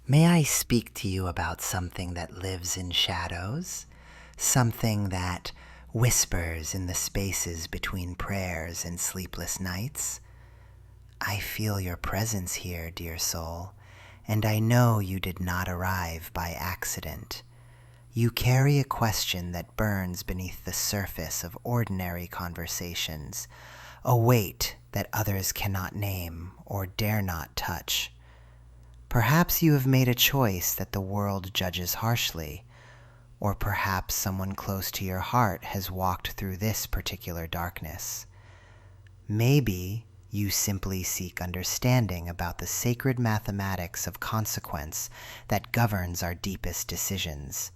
May I speak to you about something that lives in shadows? Something that whispers in the spaces between prayers and sleepless nights? I feel your presence here, dear soul, and I know you did not arrive by accident. You carry a question that burns beneath the surface of ordinary conversations, a weight that others cannot name or dare not touch. Perhaps you have made a choice that the world judges harshly, or perhaps someone close to your heart has walked through this particular darkness. Maybe you simply seek understanding about the sacred mathematics of consequence that governs our deepest decisions.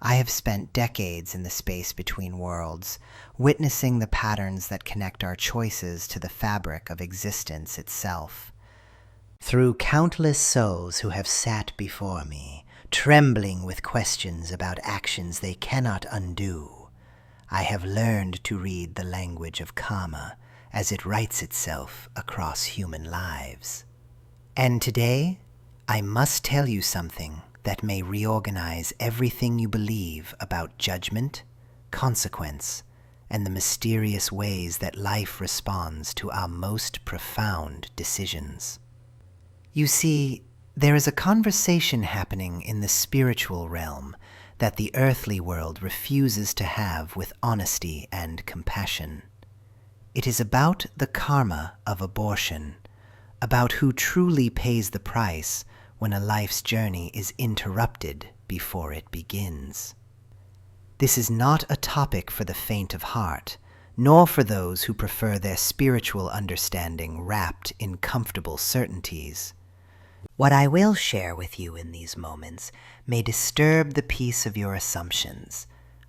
I have spent decades in the space between worlds, witnessing the patterns that connect our choices to the fabric of existence itself. Through countless souls who have sat before me, trembling with questions about actions they cannot undo, I have learned to read the language of karma as it writes itself across human lives. And today, I must tell you something that may reorganize everything you believe about judgment, consequence, and the mysterious ways that life responds to our most profound decisions. You see, there is a conversation happening in the spiritual realm that the earthly world refuses to have with honesty and compassion. It is about the karma of abortion, about who truly pays the price when a life's journey is interrupted before it begins. This is not a topic for the faint of heart, nor for those who prefer their spiritual understanding wrapped in comfortable certainties. What I will share with you in these moments may disturb the peace of your assumptions,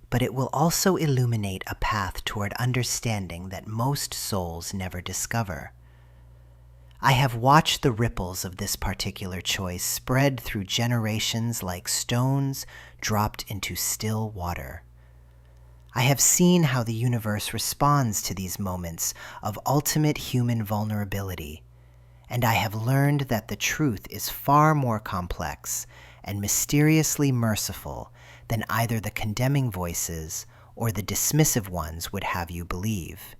but it will also illuminate a path toward understanding that most souls never discover. I have watched the ripples of this particular choice spread through generations like stones dropped into still water. I have seen how the universe responds to these moments of ultimate human vulnerability, and I have learned that the truth is far more complex and mysteriously merciful than either the condemning voices or the dismissive ones would have you believe.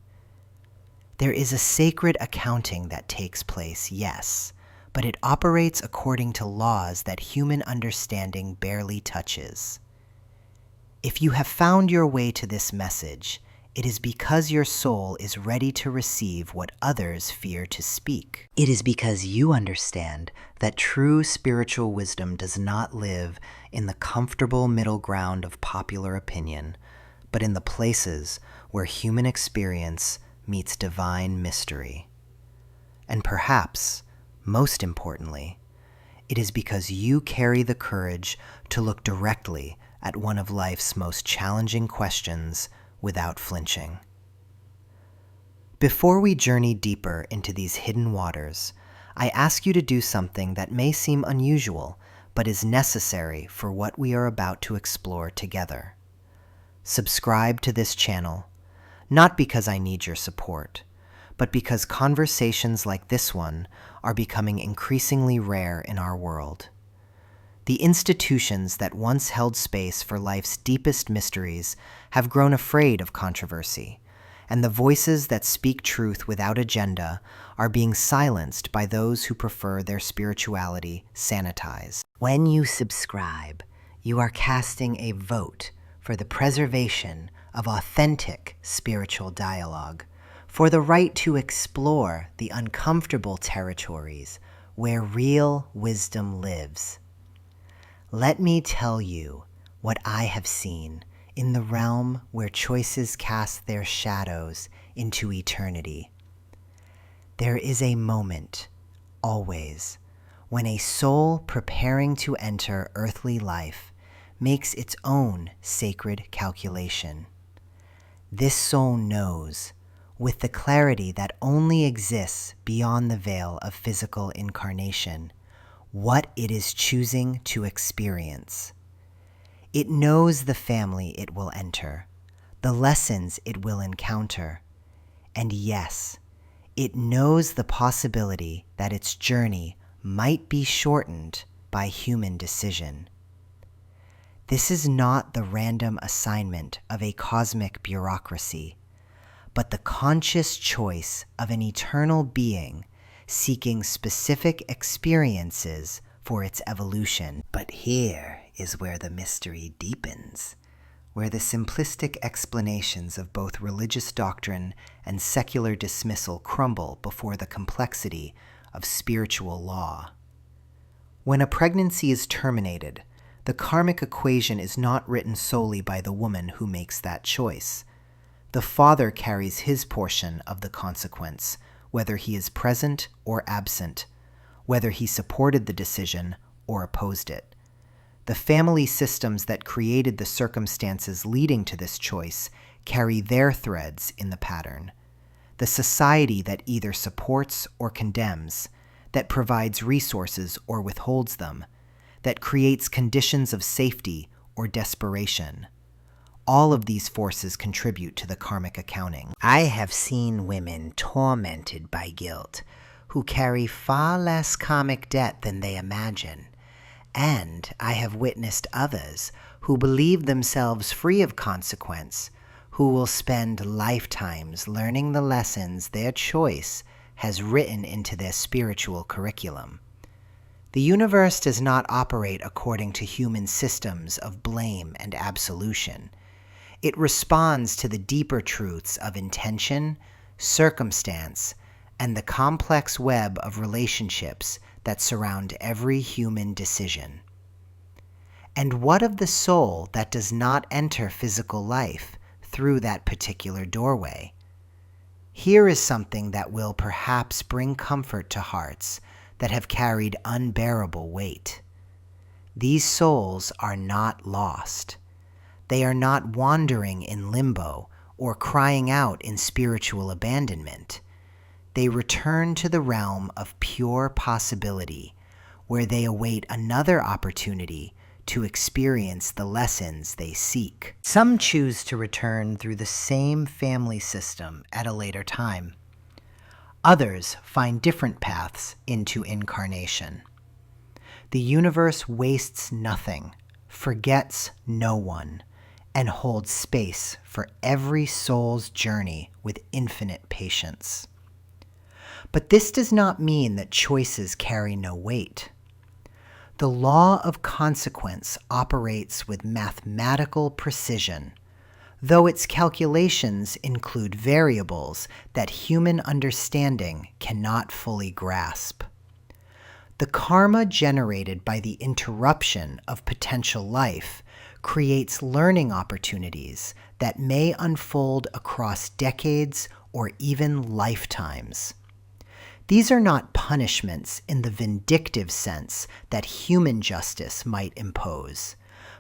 There is a sacred accounting that takes place, yes, but it operates according to laws that human understanding barely touches. If you have found your way to this message, it is because your soul is ready to receive what others fear to speak. It is because you understand that true spiritual wisdom does not live in the comfortable middle ground of popular opinion, but in the places where human experience meets divine mystery. And perhaps, most importantly, it is because you carry the courage to look directly at one of life's most challenging questions without flinching. Before we journey deeper into these hidden waters, I ask you to do something that may seem unusual, but is necessary for what we are about to explore together. Subscribe to this channel, not because I need your support, but because conversations like this one are becoming increasingly rare in our world. The institutions that once held space for life's deepest mysteries have grown afraid of controversy, and the voices that speak truth without agenda are being silenced by those who prefer their spirituality sanitized. When you subscribe, you are casting a vote for the preservation of authentic spiritual dialogue, for the right to explore the uncomfortable territories where real wisdom lives. Let me tell you what I have seen in the realm where choices cast their shadows into eternity. There is a moment, always, when a soul preparing to enter earthly life makes its own sacred calculation. This soul knows, with the clarity that only exists beyond the veil of physical incarnation, what it is choosing to experience. It knows the family it will enter, the lessons it will encounter, and yes, it knows the possibility that its journey might be shortened by human decision. This is not the random assignment of a cosmic bureaucracy, but the conscious choice of an eternal being seeking specific experiences for its evolution. But here is where the mystery deepens, where the simplistic explanations of both religious doctrine and secular dismissal crumble before the complexity of spiritual law. When a pregnancy is terminated, the karmic equation is not written solely by the woman who makes that choice. The father carries his portion of the consequence, whether he is present or absent, whether he supported the decision or opposed it. The family systems that created the circumstances leading to this choice carry their threads in the pattern. The society that either supports or condemns, that provides resources or withholds them, that creates conditions of safety or desperation. All of these forces contribute to the karmic accounting. I have seen women tormented by guilt who carry far less karmic debt than they imagine. And I have witnessed others who believe themselves free of consequence, who will spend lifetimes learning the lessons their choice has written into their spiritual curriculum. The universe does not operate according to human systems of blame and absolution. It responds to the deeper truths of intention, circumstance, and the complex web of relationships that surround every human decision. And what of the soul that does not enter physical life through that particular doorway? Here is something that will perhaps bring comfort to hearts that have carried unbearable weight. These souls are not lost. They are not wandering in limbo or crying out in spiritual abandonment. They return to the realm of pure possibility, where they await another opportunity to experience the lessons they seek. Some choose to return through the same family system at a later time. Others find different paths into incarnation. The universe wastes nothing, forgets no one, and holds space for every soul's journey with infinite patience. But this does not mean that choices carry no weight. The law of consequence operates with mathematical precision, though its calculations include variables that human understanding cannot fully grasp. The karma generated by the interruption of potential life creates learning opportunities that may unfold across decades or even lifetimes. These are not punishments in the vindictive sense that human justice might impose,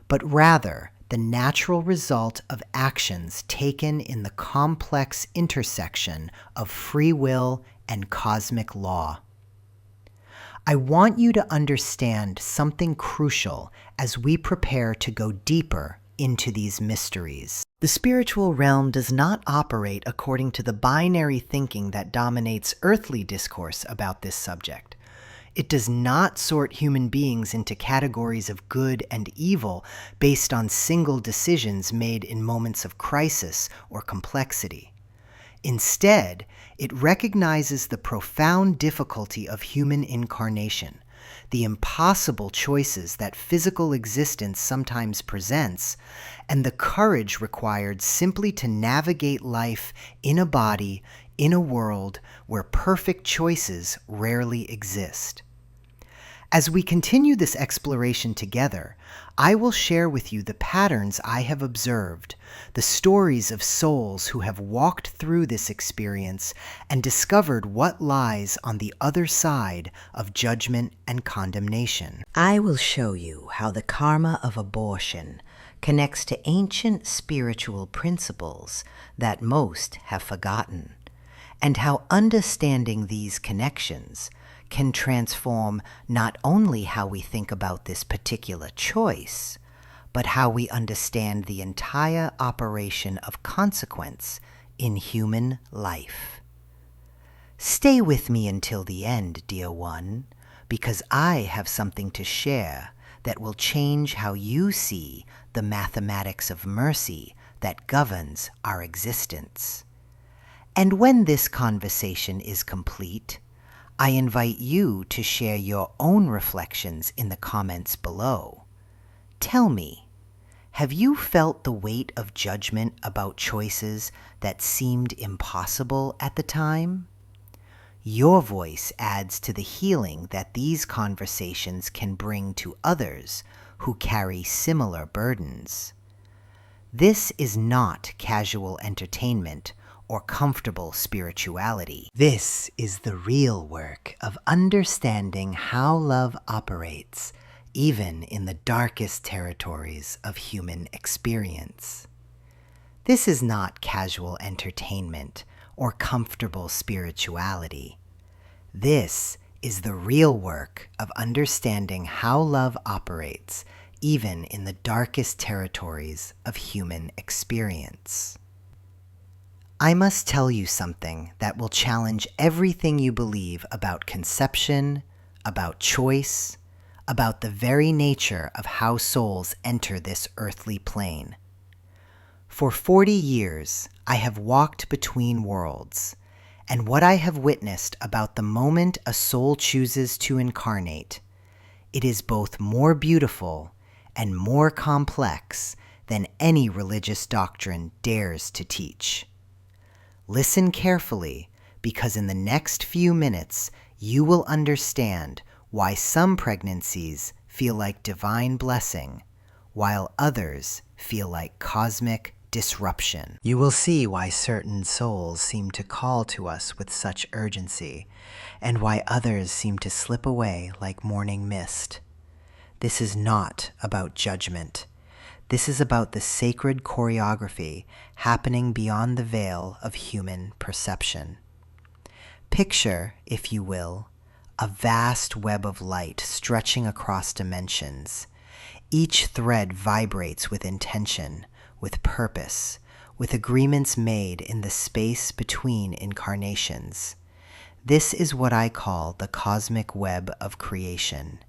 but rather the natural result of actions taken in the complex intersection of free will and cosmic law. I want you to understand something crucial as we prepare to go deeper into these mysteries. The spiritual realm does not operate according to the binary thinking that dominates earthly discourse about this subject. It does not sort human beings into categories of good and evil based on single decisions made in moments of crisis or complexity. Instead, it recognizes the profound difficulty of human incarnation, the impossible choices that physical existence sometimes presents, and the courage required simply to navigate life in a body, in a world where perfect choices rarely exist. As we continue this exploration together, I will share with you the patterns I have observed, the stories of souls who have walked through this experience and discovered what lies on the other side of judgment and condemnation. I will show you how the karma of abortion connects to ancient spiritual principles that most have forgotten, and how understanding these connections can transform not only how we think about this particular choice, but how we understand the entire operation of consequence in human life. Stay with me until the end, dear one, because I have something to share that will change how you see the mathematics of mercy that governs our existence. And when this conversation is complete, I invite you to share your own reflections in the comments below. Tell me, have you felt the weight of judgment about choices that seemed impossible at the time? Your voice adds to the healing that these conversations can bring to others who carry similar burdens. This is not casual entertainment or comfortable spirituality. This is the real work of understanding how love operates, even in the darkest territories of human experience. This is not casual entertainment or comfortable spirituality. This is the real work of understanding how love operates, even in the darkest territories of human experience. I must tell you something that will challenge everything you believe about conception, about choice, about the very nature of how souls enter this earthly plane. For 40 years, I have walked between worlds, and what I have witnessed about the moment a soul chooses to incarnate, it is both more beautiful and more complex than any religious doctrine dares to teach. Listen carefully, because in the next few minutes, you will understand why some pregnancies feel like divine blessing, while others feel like cosmic disruption. You will see why certain souls seem to call to us with such urgency, and why others seem to slip away like morning mist. This is not about judgment. This is about the sacred choreography happening beyond the veil of human perception. Picture, if you will, a vast web of light stretching across dimensions. Each thread vibrates with intention, with purpose, with agreements made in the space between incarnations. This is what I call the cosmic web of creation.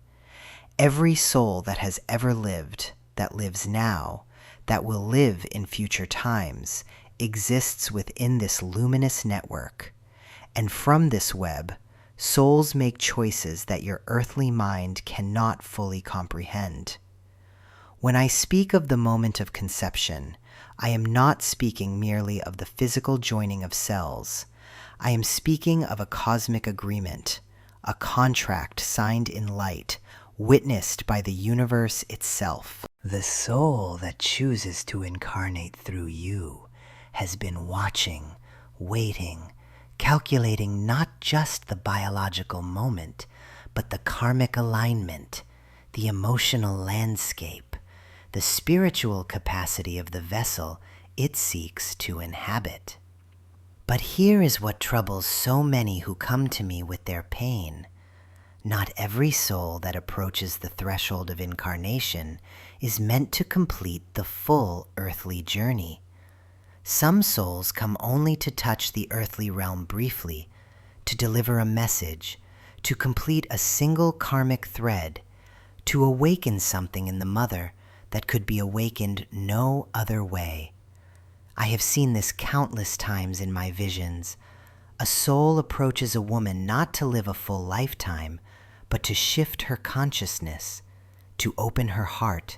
Every soul that has ever lived, that lives now, that will live in future times, exists within this luminous network. And from this web, souls make choices that your earthly mind cannot fully comprehend. When I speak of the moment of conception, I am not speaking merely of the physical joining of cells. I am speaking of a cosmic agreement, a contract signed in light, witnessed by the universe itself. The soul that chooses to incarnate through you has been watching, waiting, calculating not just the biological moment, but the karmic alignment, the emotional landscape, the spiritual capacity of the vessel it seeks to inhabit. But here is what troubles so many who come to me with their pain. Not every soul that approaches the threshold of incarnation is meant to complete the full earthly journey. Some souls come only to touch the earthly realm briefly, to deliver a message, to complete a single karmic thread, to awaken something in the mother that could be awakened no other way. I have seen this countless times in my visions. A soul approaches a woman not to live a full lifetime, but to shift her consciousness, to open her heart,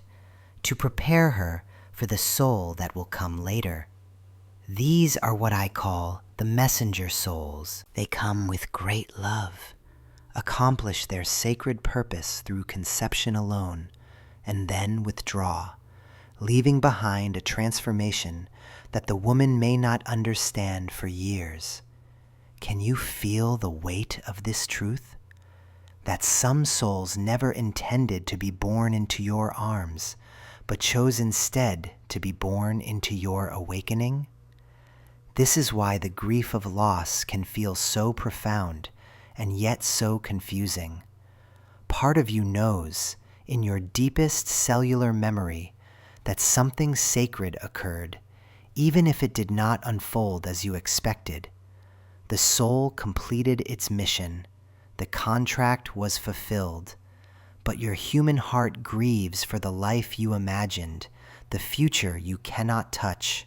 to prepare her for the soul that will come later. These are what I call the messenger souls. They come with great love, accomplish their sacred purpose through conception alone, and then withdraw, leaving behind a transformation that the woman may not understand for years. Can you feel the weight of this truth? That some souls never intended to be born into your arms, but chose instead to be born into your awakening? This is why the grief of loss can feel so profound and yet so confusing. Part of you knows, in your deepest cellular memory, that something sacred occurred, even if it did not unfold as you expected. The soul completed its mission. The contract was fulfilled, but your human heart grieves for the life you imagined, the future you cannot touch.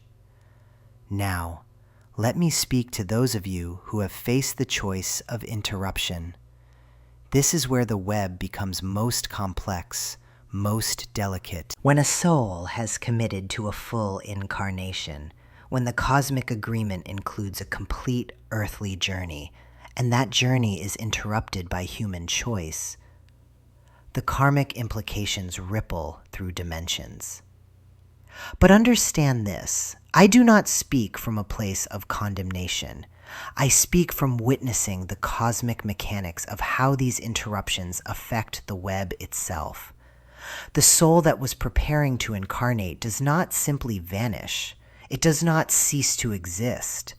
Now, let me speak to those of you who have faced the choice of interruption. This is where the web becomes most complex, most delicate. When a soul has committed to a full incarnation, when the cosmic agreement includes a complete earthly journey, and that journey is interrupted by human choice, the karmic implications ripple through dimensions. But understand this, I do not speak from a place of condemnation. I speak from witnessing the cosmic mechanics of how these interruptions affect the web itself. The soul that was preparing to incarnate does not simply vanish. It does not cease to exist.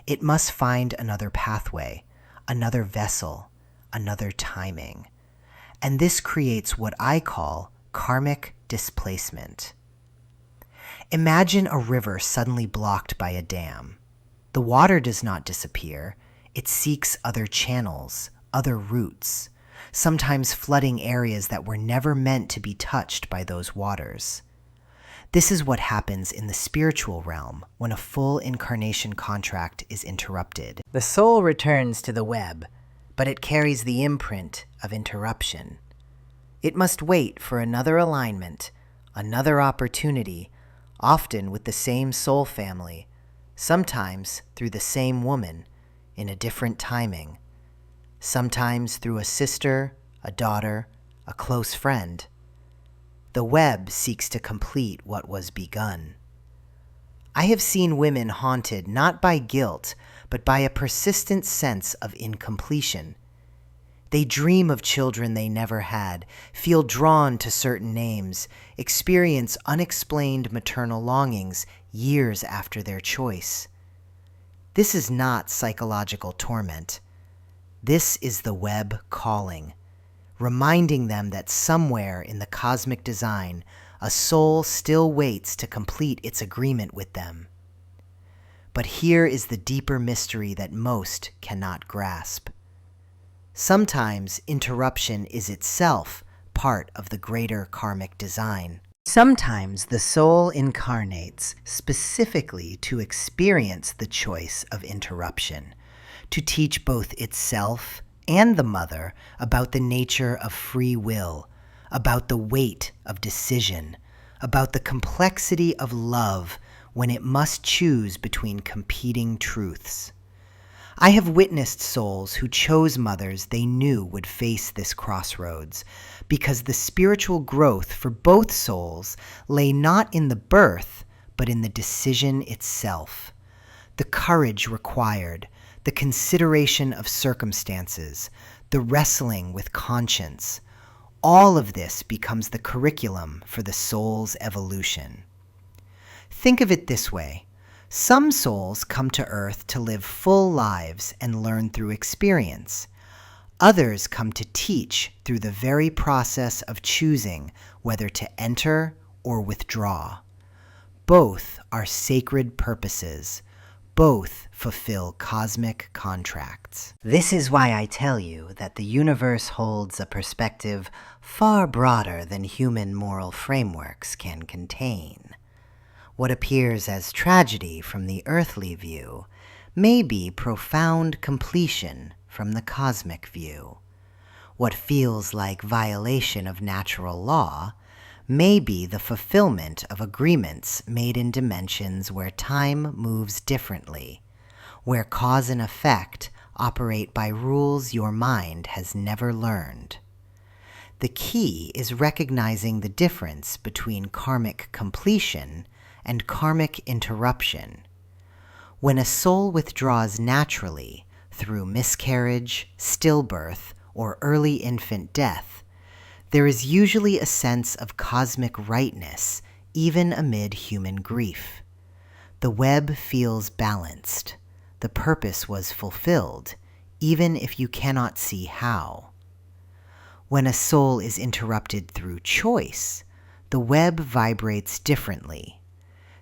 It must find another pathway, another vessel, another timing. And this creates what I call karmic displacement. Imagine a river suddenly blocked by a dam. The water does not disappear. It seeks other channels, other routes, sometimes flooding areas that were never meant to be touched by those waters. This is what happens in the spiritual realm when a full incarnation contract is interrupted. The soul returns to the web, but it carries the imprint of interruption. It must wait for another alignment, another opportunity, often with the same soul family, sometimes through the same woman, in a different timing, sometimes through a sister, a daughter, a close friend. The web seeks to complete what was begun. I have seen women haunted not by guilt, but by a persistent sense of incompletion. They dream of children they never had, feel drawn to certain names, experience unexplained maternal longings years after their choice. This is not psychological torment. This is the web calling, reminding them that somewhere in the cosmic design, a soul still waits to complete its agreement with them. But here is the deeper mystery that most cannot grasp. Sometimes interruption is itself part of the greater karmic design. Sometimes the soul incarnates specifically to experience the choice of interruption, to teach both itself and the mother about the nature of free will, about the weight of decision, about the complexity of love when it must choose between competing truths. I have witnessed souls who chose mothers they knew would face this crossroads, because the spiritual growth for both souls lay not in the birth, but in the decision itself. The courage required, the consideration of circumstances, the wrestling with conscience, all of this becomes the curriculum for the soul's evolution. Think of it this way. Some souls come to Earth to live full lives and learn through experience. Others come to teach through the very process of choosing whether to enter or withdraw. Both are sacred purposes. Both fulfill cosmic contracts. This is why I tell you that the universe holds a perspective far broader than human moral frameworks can contain. What appears as tragedy from the earthly view may be profound completion from the cosmic view. What feels like violation of natural law may be the fulfillment of agreements made in dimensions where time moves differently, where cause and effect operate by rules your mind has never learned. The key is recognizing the difference between karmic completion and karmic interruption. When a soul withdraws naturally through miscarriage, stillbirth, or early infant death, there is usually a sense of cosmic rightness even amid human grief. The web feels balanced. The purpose was fulfilled, even if you cannot see how. When a soul is interrupted through choice, the web vibrates differently.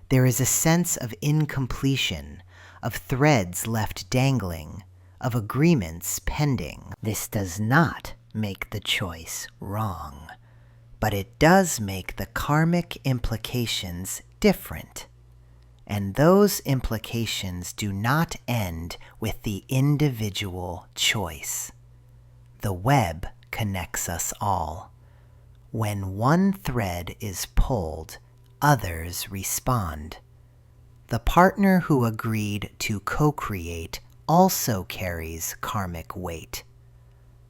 There is a sense of incompletion, of threads left dangling, of agreements pending. This does not make the choice wrong, but it does make the karmic implications different. And those implications do not end with the individual choice. The web connects us all. When one thread is pulled, others respond. The partner who agreed to co-create also carries karmic weight.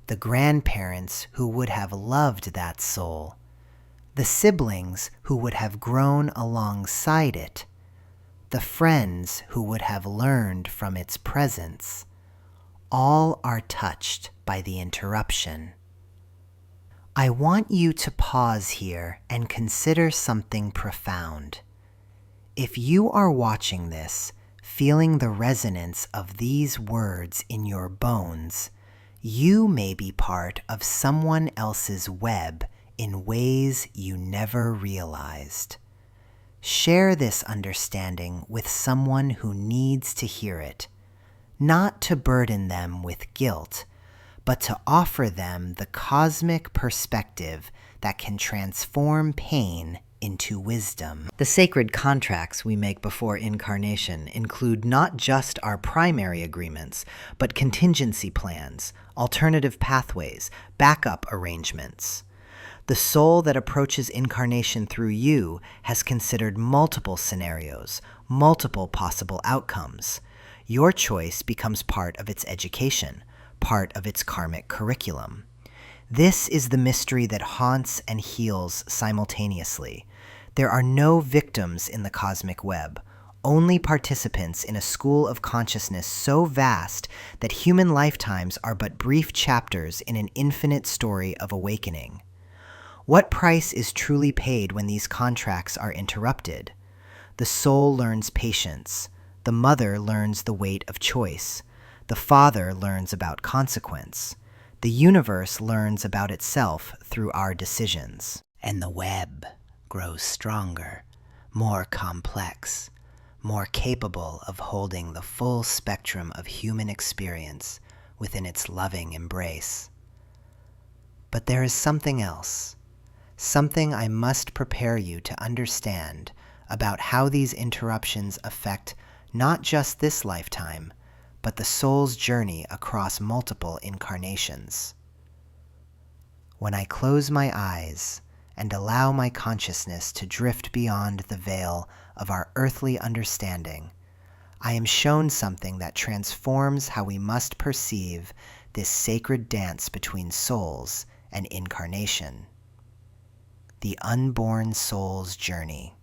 The grandparents who would have loved that soul, the siblings who would have grown alongside it, the friends who would have learned from its presence, all are touched by the interruption. I want you to pause here and consider something profound. If you are watching this, feeling the resonance of these words in your bones, you may be part of someone else's web in ways you never realized. Share this understanding with someone who needs to hear it, not to burden them with guilt, but to offer them the cosmic perspective that can transform pain into wisdom. The sacred contracts we make before incarnation include not just our primary agreements, but contingency plans, alternative pathways, backup arrangements. The soul that approaches incarnation through you has considered multiple scenarios, multiple possible outcomes. Your choice becomes part of its education, part of its karmic curriculum. This is the mystery that haunts and heals simultaneously. There are no victims in the cosmic web, only participants in a school of consciousness so vast that human lifetimes are but brief chapters in an infinite story of awakening. What price is truly paid when these contracts are interrupted? The soul learns patience. The mother learns the weight of choice. The father learns about consequence. The universe learns about itself through our decisions. And the web grows stronger, more complex, more capable of holding the full spectrum of human experience within its loving embrace. But there is something else. Something I must prepare you to understand about how these interruptions affect not just this lifetime, but the soul's journey across multiple incarnations. When I close my eyes and allow my consciousness to drift beyond the veil of our earthly understanding, I am shown something that transforms how we must perceive this sacred dance between souls and incarnation. The unborn soul's journey.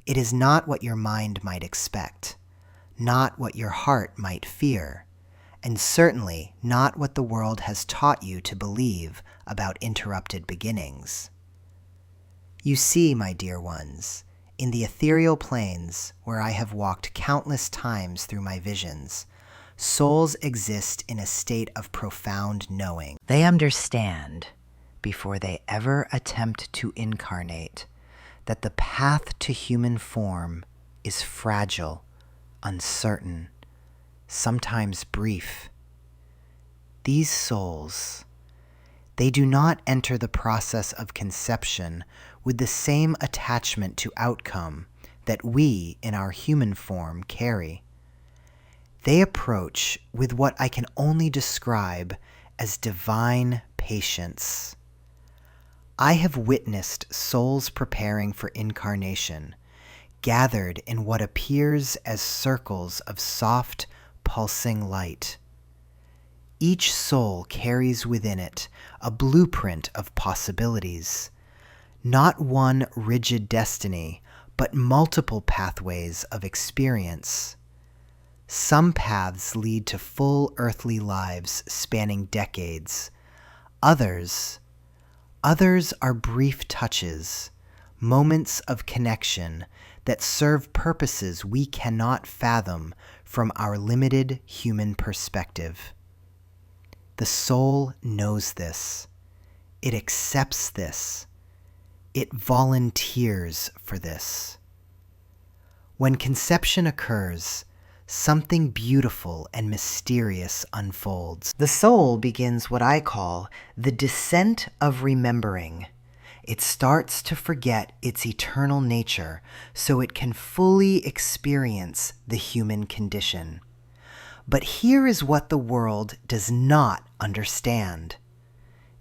It is not what your mind might expect, not what your heart might fear, and certainly not what the world has taught you to believe about interrupted beginnings. You see, my dear ones, in the ethereal planes where I have walked countless times through my visions, souls exist in a state of profound knowing. They understand, before they ever attempt to incarnate, that the path to human form is fragile, uncertain, sometimes brief. These souls, they do not enter the process of conception with the same attachment to outcome that we in our human form carry. They approach with what I can only describe as divine patience. I have witnessed souls preparing for incarnation, gathered in what appears as circles of soft, pulsing light. Each soul carries within it a blueprint of possibilities, not one rigid destiny, but multiple pathways of experience. Some paths lead to full earthly lives spanning decades. Others are brief touches, moments of connection that serve purposes we cannot fathom from our limited human perspective. The soul knows this. It accepts this. It volunteers for this. When conception occurs, something beautiful and mysterious unfolds. The soul begins what I call the descent of remembering. It starts to forget its eternal nature so it can fully experience the human condition. But here is what the world does not understand.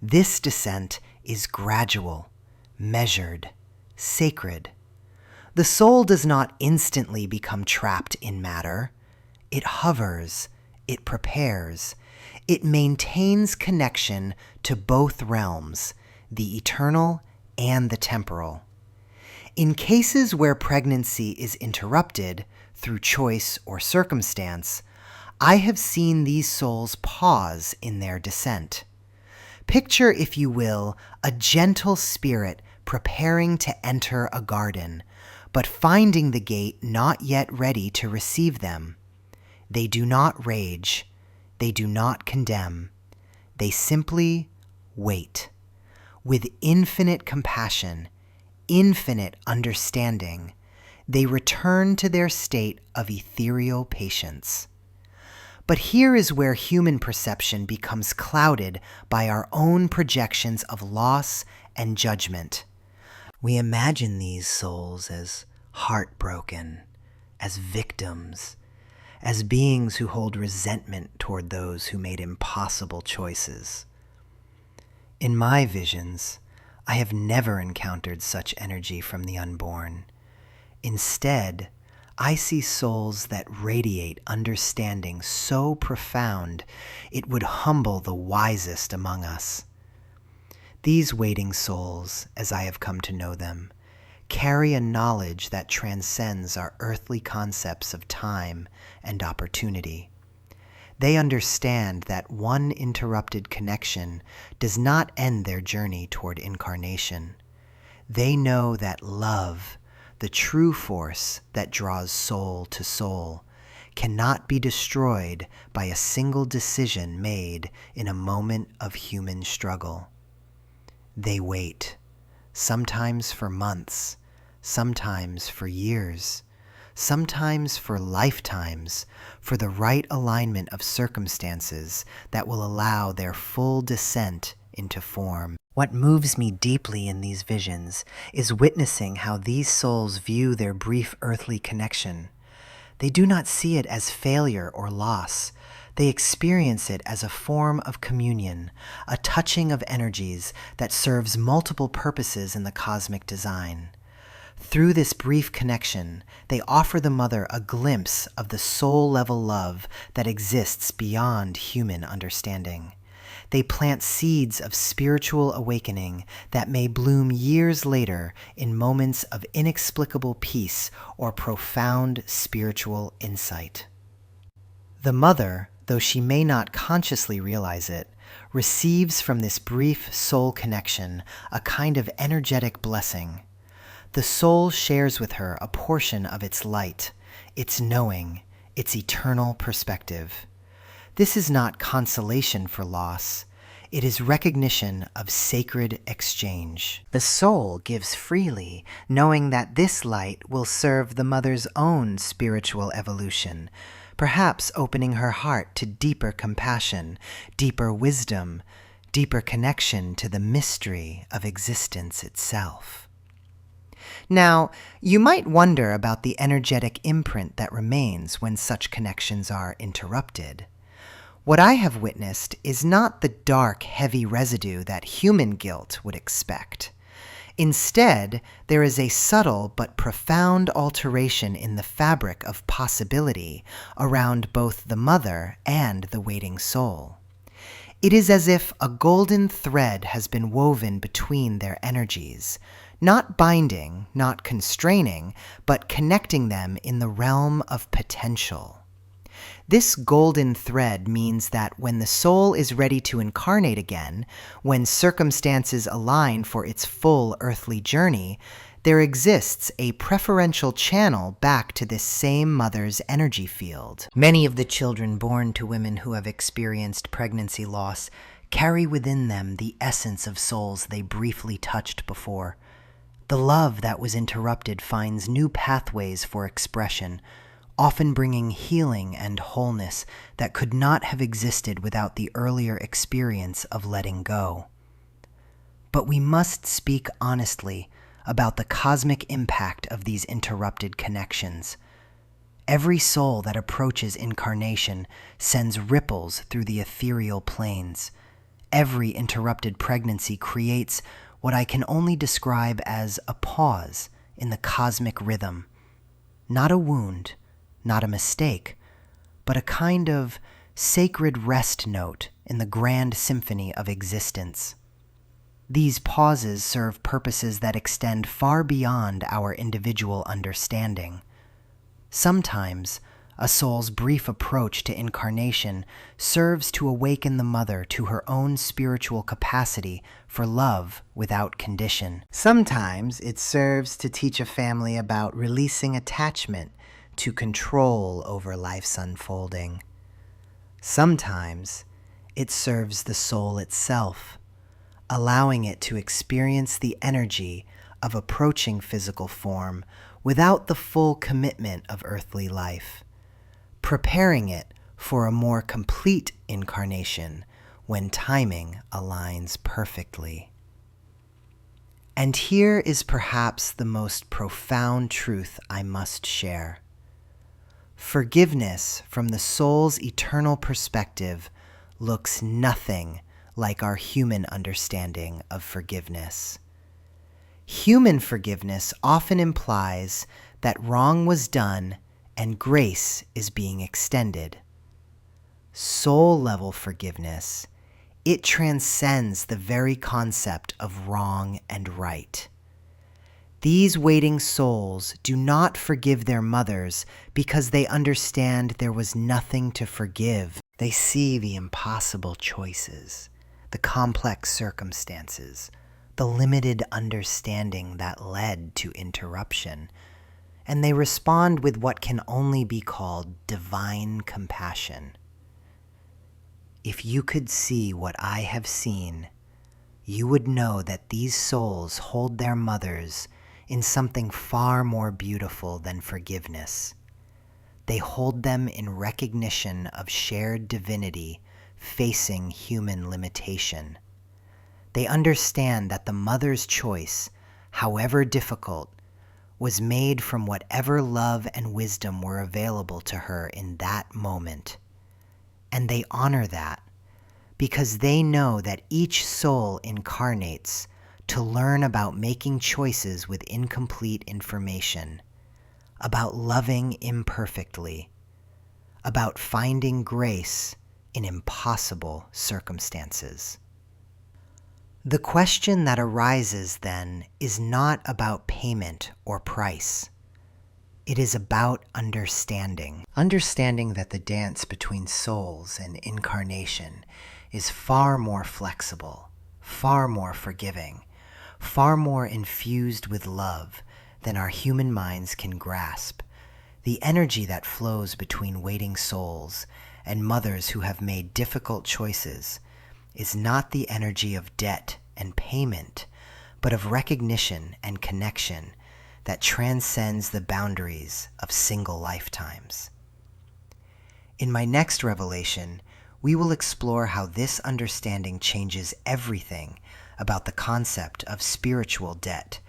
This descent is gradual, measured, sacred. The soul does not instantly become trapped in matter. It hovers, it prepares, it maintains connection to both realms, the eternal and the temporal. In cases where pregnancy is interrupted through choice or circumstance, I have seen these souls pause in their descent. Picture, if you will, a gentle spirit preparing to enter a garden, but finding the gate not yet ready to receive them. They do not rage. They do not condemn. They simply wait. With infinite compassion, infinite understanding, they return to their state of ethereal patience. But here is where human perception becomes clouded by our own projections of loss and judgment. We imagine these souls as heartbroken, as victims, as beings who hold resentment toward those who made impossible choices. In my visions, I have never encountered such energy from the unborn. Instead, I see souls that radiate understanding so profound it would humble the wisest among us. These waiting souls, as I have come to know them, carry a knowledge that transcends our earthly concepts of time and opportunity. They understand that one interrupted connection does not end their journey toward incarnation. They know that love, the true force that draws soul to soul, cannot be destroyed by a single decision made in a moment of human struggle. They wait, sometimes for months, sometimes for years, sometimes for lifetimes, for the right alignment of circumstances that will allow their full descent into form. What moves me deeply in these visions is witnessing how these souls view their brief earthly connection. They do not see it as failure or loss. They experience it as a form of communion, a touching of energies that serves multiple purposes in the cosmic design. Through this brief connection, they offer the mother a glimpse of the soul-level love that exists beyond human understanding. They plant seeds of spiritual awakening that may bloom years later in moments of inexplicable peace or profound spiritual insight. The mother, though she may not consciously realize it, receives from this brief soul connection a kind of energetic blessing. The soul shares with her a portion of its light, its knowing, its eternal perspective. This is not consolation for loss. It is recognition of sacred exchange. The soul gives freely, knowing that this light will serve the mother's own spiritual evolution, perhaps opening her heart to deeper compassion, deeper wisdom, deeper connection to the mystery of existence itself. Now, you might wonder about the energetic imprint that remains when such connections are interrupted. What I have witnessed is not the dark, heavy residue that human guilt would expect. Instead, there is a subtle but profound alteration in the fabric of possibility around both the mother and the waiting soul. It is as if a golden thread has been woven between their energies, not binding, not constraining, but connecting them in the realm of potential. This golden thread means that when the soul is ready to incarnate again, when circumstances align for its full earthly journey, there exists a preferential channel back to this same mother's energy field. Many of the children born to women who have experienced pregnancy loss carry within them the essence of souls they briefly touched before. The love that was interrupted finds new pathways for expression, often bringing healing and wholeness that could not have existed without the earlier experience of letting go. But we must speak honestly about the cosmic impact of these interrupted connections. Every soul that approaches incarnation sends ripples through the ethereal planes. Every interrupted pregnancy creates what I can only describe as a pause in the cosmic rhythm. Not a wound, not a mistake, but a kind of sacred rest note in the grand symphony of existence. These pauses serve purposes that extend far beyond our individual understanding. Sometimes, a soul's brief approach to incarnation serves to awaken the mother to her own spiritual capacity for love without condition. Sometimes it serves to teach a family about releasing attachment to control over life's unfolding. Sometimes it serves the soul itself, allowing it to experience the energy of approaching physical form without the full commitment of earthly life, preparing it for a more complete incarnation when timing aligns perfectly. And here is perhaps the most profound truth I must share. Forgiveness from the soul's eternal perspective looks nothing like our human understanding of forgiveness. Human forgiveness often implies that wrong was done and grace is being extended. Soul-level forgiveness, it transcends the very concept of wrong and right. These waiting souls do not forgive their mothers because they understand there was nothing to forgive. They see the impossible choices, the complex circumstances, the limited understanding that led to interruption, and they respond with what can only be called divine compassion. If you could see what I have seen, you would know that these souls hold their mothers in something far more beautiful than forgiveness. They hold them in recognition of shared divinity facing human limitation. They understand that the mother's choice, however difficult, was made from whatever love and wisdom were available to her in that moment. And they honor that because they know that each soul incarnates to learn about making choices with incomplete information, about loving imperfectly, about finding grace in impossible circumstances. The question that arises then is not about payment or price. It is about understanding. Understanding that the dance between souls and incarnation is far more flexible, far more forgiving, far more infused with love than our human minds can grasp. The energy that flows between waiting souls and mothers who have made difficult choices is not the energy of debt and payment, but of recognition and connection that transcends the boundaries of single lifetimes. In my next revelation, we will explore how this understanding changes everything about the concept of spiritual debt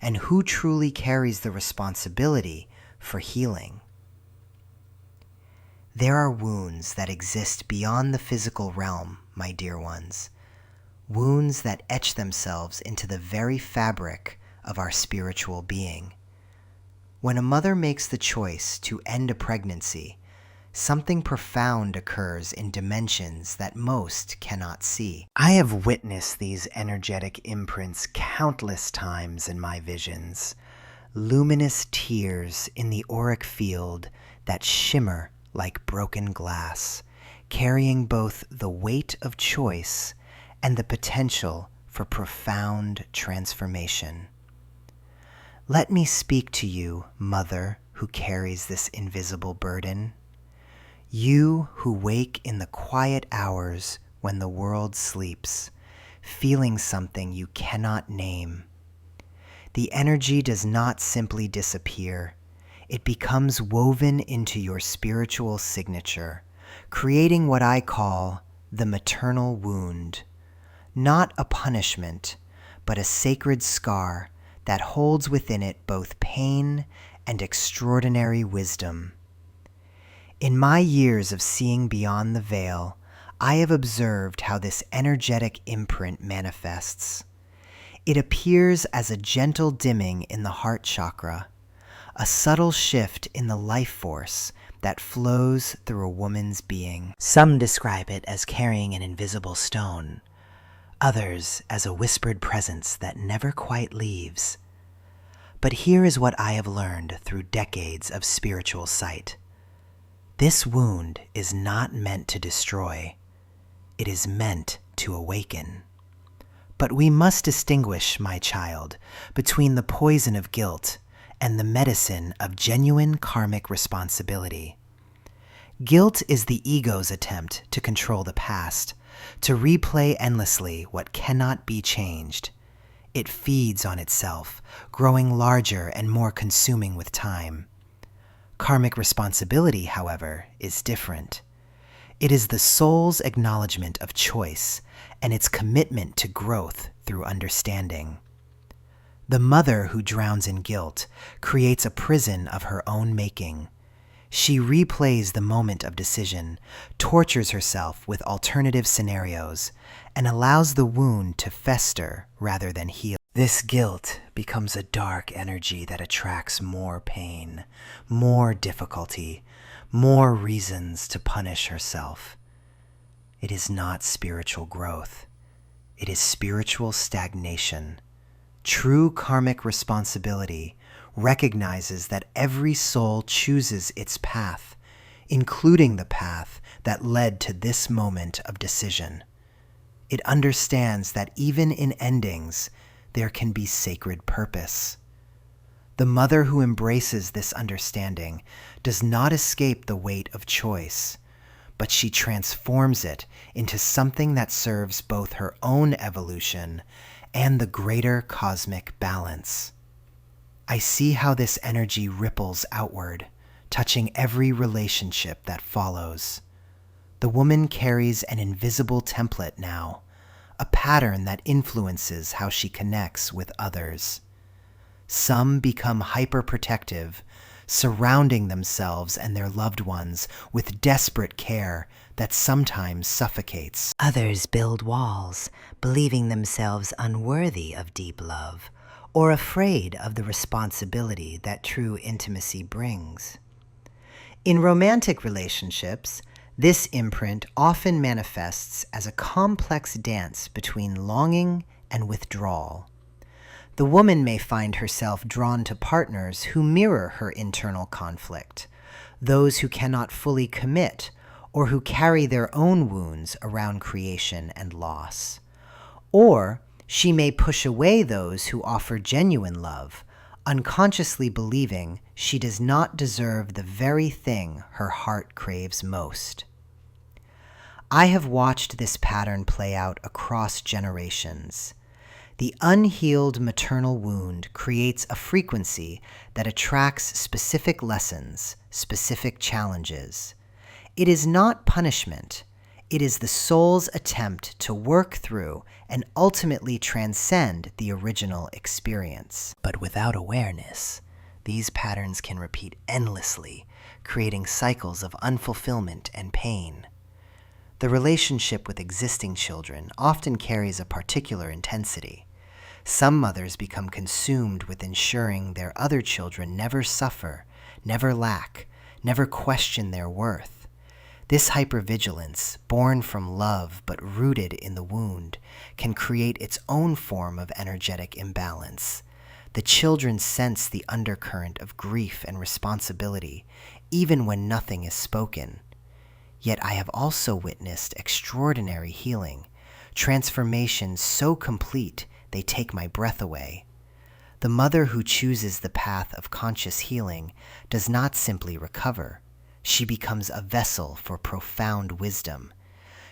and who truly carries the responsibility for healing. There are wounds that exist beyond the physical realm, my dear ones, wounds that etch themselves into the very fabric of our spiritual being. When a mother makes the choice to end a pregnancy, something profound occurs in dimensions that most cannot see. I have witnessed these energetic imprints countless times in my visions, luminous tears in the auric field that shimmer like broken glass, carrying both the weight of choice and the potential for profound transformation. Let me speak to you, mother who carries this invisible burden. You who wake in the quiet hours when the world sleeps, feeling something you cannot name. The energy does not simply disappear. It becomes woven into your spiritual signature, creating what I call the maternal wound. Not a punishment, but a sacred scar that holds within it both pain and extraordinary wisdom. In my years of seeing beyond the veil, I have observed how this energetic imprint manifests. It appears as a gentle dimming in the heart chakra, a subtle shift in the life force that flows through a woman's being. Some describe it as carrying an invisible stone, others as a whispered presence that never quite leaves. But here is what I have learned through decades of spiritual sight. This wound is not meant to destroy. It is meant to awaken. But we must distinguish, my child, between the poison of guilt and the medicine of genuine karmic responsibility. Guilt is the ego's attempt to control the past, to replay endlessly what cannot be changed. It feeds on itself, growing larger and more consuming with time. Karmic responsibility, however, is different. It is the soul's acknowledgement of choice and its commitment to growth through understanding. The mother who drowns in guilt creates a prison of her own making. She replays the moment of decision, tortures herself with alternative scenarios, and allows the wound to fester rather than heal. This guilt becomes a dark energy that attracts more pain, more difficulty, more reasons to punish herself. It is not spiritual growth. It is spiritual stagnation. True karmic responsibility recognizes that every soul chooses its path, including the path that led to this moment of decision. It understands that even in endings, there can be sacred purpose. The mother who embraces this understanding does not escape the weight of choice, but she transforms it into something that serves both her own evolution and the greater cosmic balance. I see how this energy ripples outward, touching every relationship that follows. The woman carries an invisible template now, a pattern that influences how she connects with others. Some become hyperprotective, surrounding themselves and their loved ones with desperate care that sometimes suffocates. Others build walls, believing themselves unworthy of deep love, or afraid of the responsibility that true intimacy brings. In romantic relationships, this imprint often manifests as a complex dance between longing and withdrawal. The woman may find herself drawn to partners who mirror her internal conflict, those who cannot fully commit or who carry their own wounds around creation and loss. Or she may push away those who offer genuine love, unconsciously believing she does not deserve the very thing her heart craves most. I have watched this pattern play out across generations. The unhealed maternal wound creates a frequency that attracts specific lessons, specific challenges. It is not punishment. It is the soul's attempt to work through and ultimately transcend the original experience. But without awareness, these patterns can repeat endlessly, creating cycles of unfulfillment and pain. The relationship with existing children often carries a particular intensity. Some mothers become consumed with ensuring their other children never suffer, never lack, never question their worth. This hypervigilance, born from love but rooted in the wound, can create its own form of energetic imbalance. The children sense the undercurrent of grief and responsibility, even when nothing is spoken. Yet I have also witnessed extraordinary healing, transformations so complete they take my breath away. The mother who chooses the path of conscious healing does not simply recover. She becomes a vessel for profound wisdom.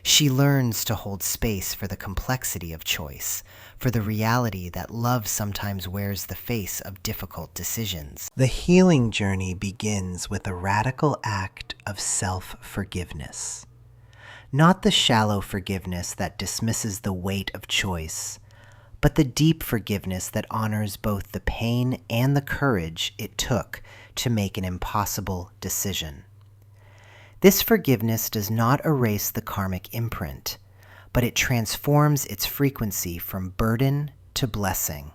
She learns to hold space for the complexity of choice, for the reality that love sometimes wears the face of difficult decisions. The healing journey begins with a radical act of self-forgiveness. Not the shallow forgiveness that dismisses the weight of choice, but the deep forgiveness that honors both the pain and the courage it took to make an impossible decision. This forgiveness does not erase the karmic imprint, but it transforms its frequency from burden to blessing.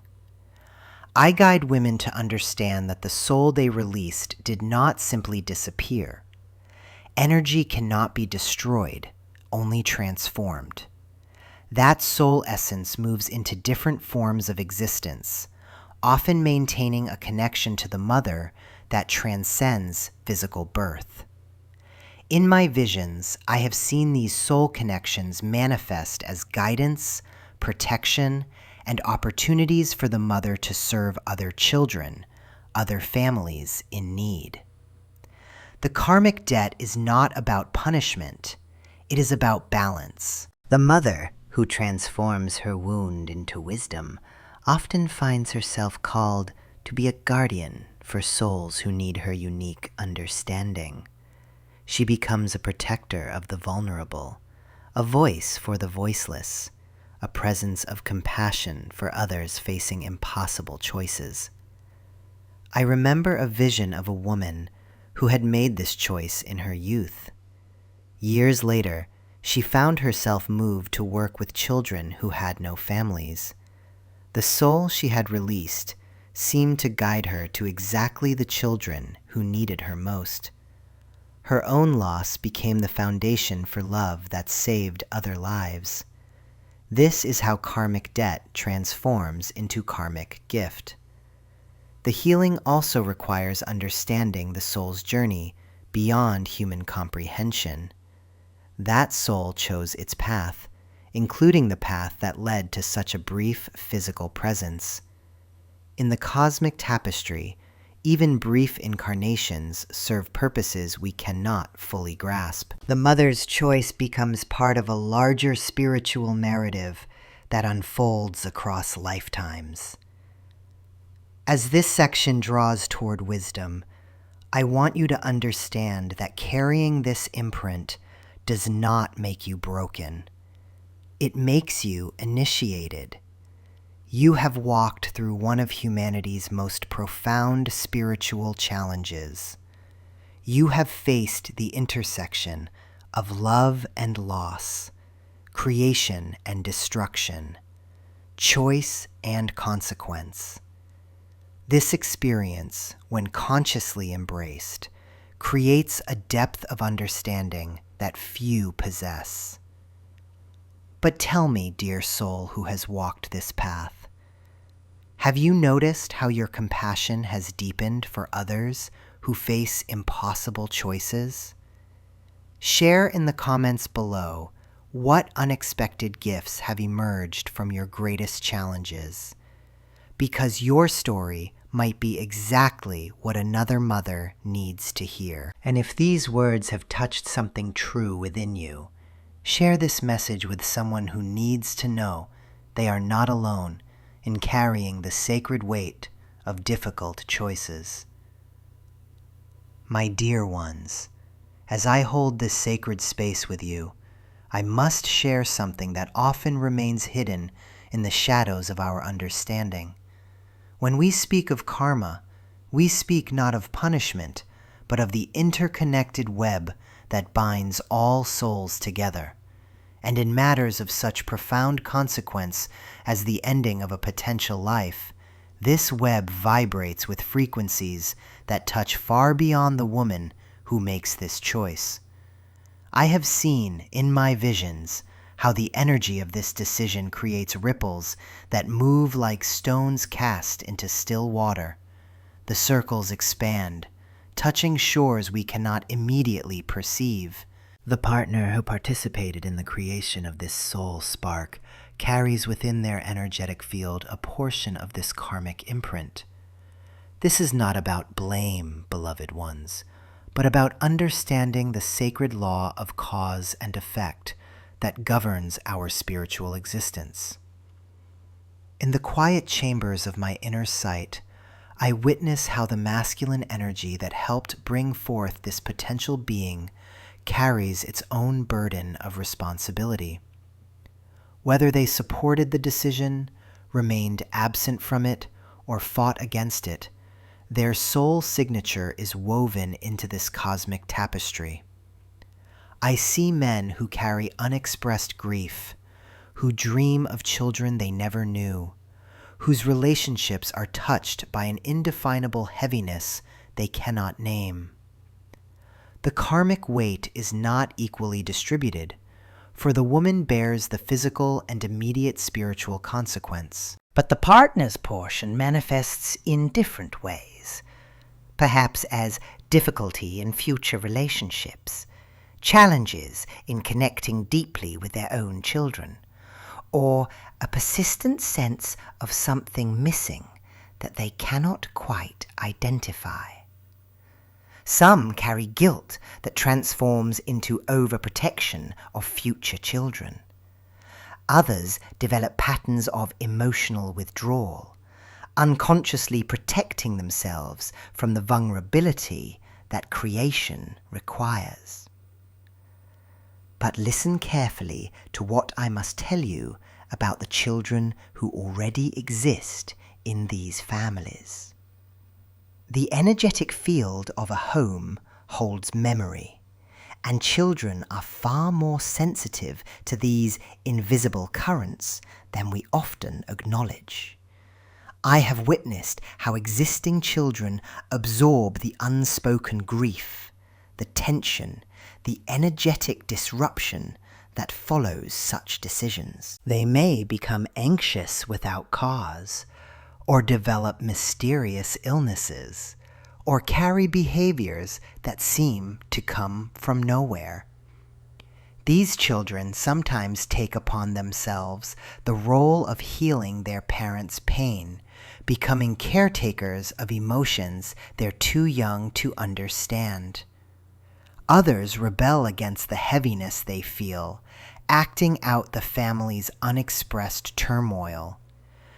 I guide women to understand that the soul they released did not simply disappear. Energy cannot be destroyed, only transformed. That soul essence moves into different forms of existence, often maintaining a connection to the mother that transcends physical birth. In my visions, I have seen these soul connections manifest as guidance, protection, and opportunities for the mother to serve other children, other families in need. The karmic debt is not about punishment. It is about balance. The mother, who transforms her wound into wisdom, often finds herself called to be a guardian for souls who need her unique understanding. She becomes a protector of the vulnerable, a voice for the voiceless, a presence of compassion for others facing impossible choices. I remember a vision of a woman who had made this choice in her youth. Years later, she found herself moved to work with children who had no families. The soul she had released seemed to guide her to exactly the children who needed her most. Her own loss became the foundation for love that saved other lives. This is how karmic debt transforms into karmic gift. The healing also requires understanding the soul's journey beyond human comprehension. That soul chose its path, including the path that led to such a brief physical presence. In the cosmic tapestry, even brief incarnations serve purposes we cannot fully grasp. The mother's choice becomes part of a larger spiritual narrative that unfolds across lifetimes. As this section draws toward wisdom, I want you to understand that carrying this imprint does not make you broken. It makes you initiated. You have walked through one of humanity's most profound spiritual challenges. You have faced the intersection of love and loss, creation and destruction, choice and consequence. This experience, when consciously embraced, creates a depth of understanding that few possess. But tell me, dear soul who has walked this path, have you noticed how your compassion has deepened for others who face impossible choices? Share in the comments below what unexpected gifts have emerged from your greatest challenges, because your story might be exactly what another mother needs to hear. And if these words have touched something true within you, share this message with someone who needs to know they are not alone in carrying the sacred weight of difficult choices. My dear ones, as I hold this sacred space with you, I must share something that often remains hidden in the shadows of our understanding. When we speak of karma, we speak not of punishment, but of the interconnected web that binds all souls together. And in matters of such profound consequence as the ending of a potential life, this web vibrates with frequencies that touch far beyond the woman who makes this choice. I have seen, in my visions, how the energy of this decision creates ripples that move like stones cast into still water. The circles expand, touching shores we cannot immediately perceive. The partner who participated in the creation of this soul spark carries within their energetic field a portion of this karmic imprint. This is not about blame, beloved ones, but about understanding the sacred law of cause and effect that governs our spiritual existence. In the quiet chambers of my inner sight, I witness how the masculine energy that helped bring forth this potential being carries its own burden of responsibility. Whether they supported the decision, remained absent from it, or fought against it, their soul signature is woven into this cosmic tapestry. I see men who carry unexpressed grief, who dream of children they never knew, whose relationships are touched by an indefinable heaviness they cannot name. The karmic weight is not equally distributed, for the woman bears the physical and immediate spiritual consequence. But the partner's portion manifests in different ways, perhaps as difficulty in future relationships, challenges in connecting deeply with their own children, or a persistent sense of something missing that they cannot quite identify. Some carry guilt that transforms into overprotection of future children. Others develop patterns of emotional withdrawal, unconsciously protecting themselves from the vulnerability that creation requires. But listen carefully to what I must tell you about the children who already exist in these families. The energetic field of a home holds memory, and children are far more sensitive to these invisible currents than we often acknowledge. I have witnessed how existing children absorb the unspoken grief, the tension, the energetic disruption that follows such decisions. They may become anxious without cause, or develop mysterious illnesses, or carry behaviors that seem to come from nowhere. These children sometimes take upon themselves the role of healing their parents' pain, becoming caretakers of emotions they're too young to understand. Others rebel against the heaviness they feel, acting out the family's unexpressed turmoil.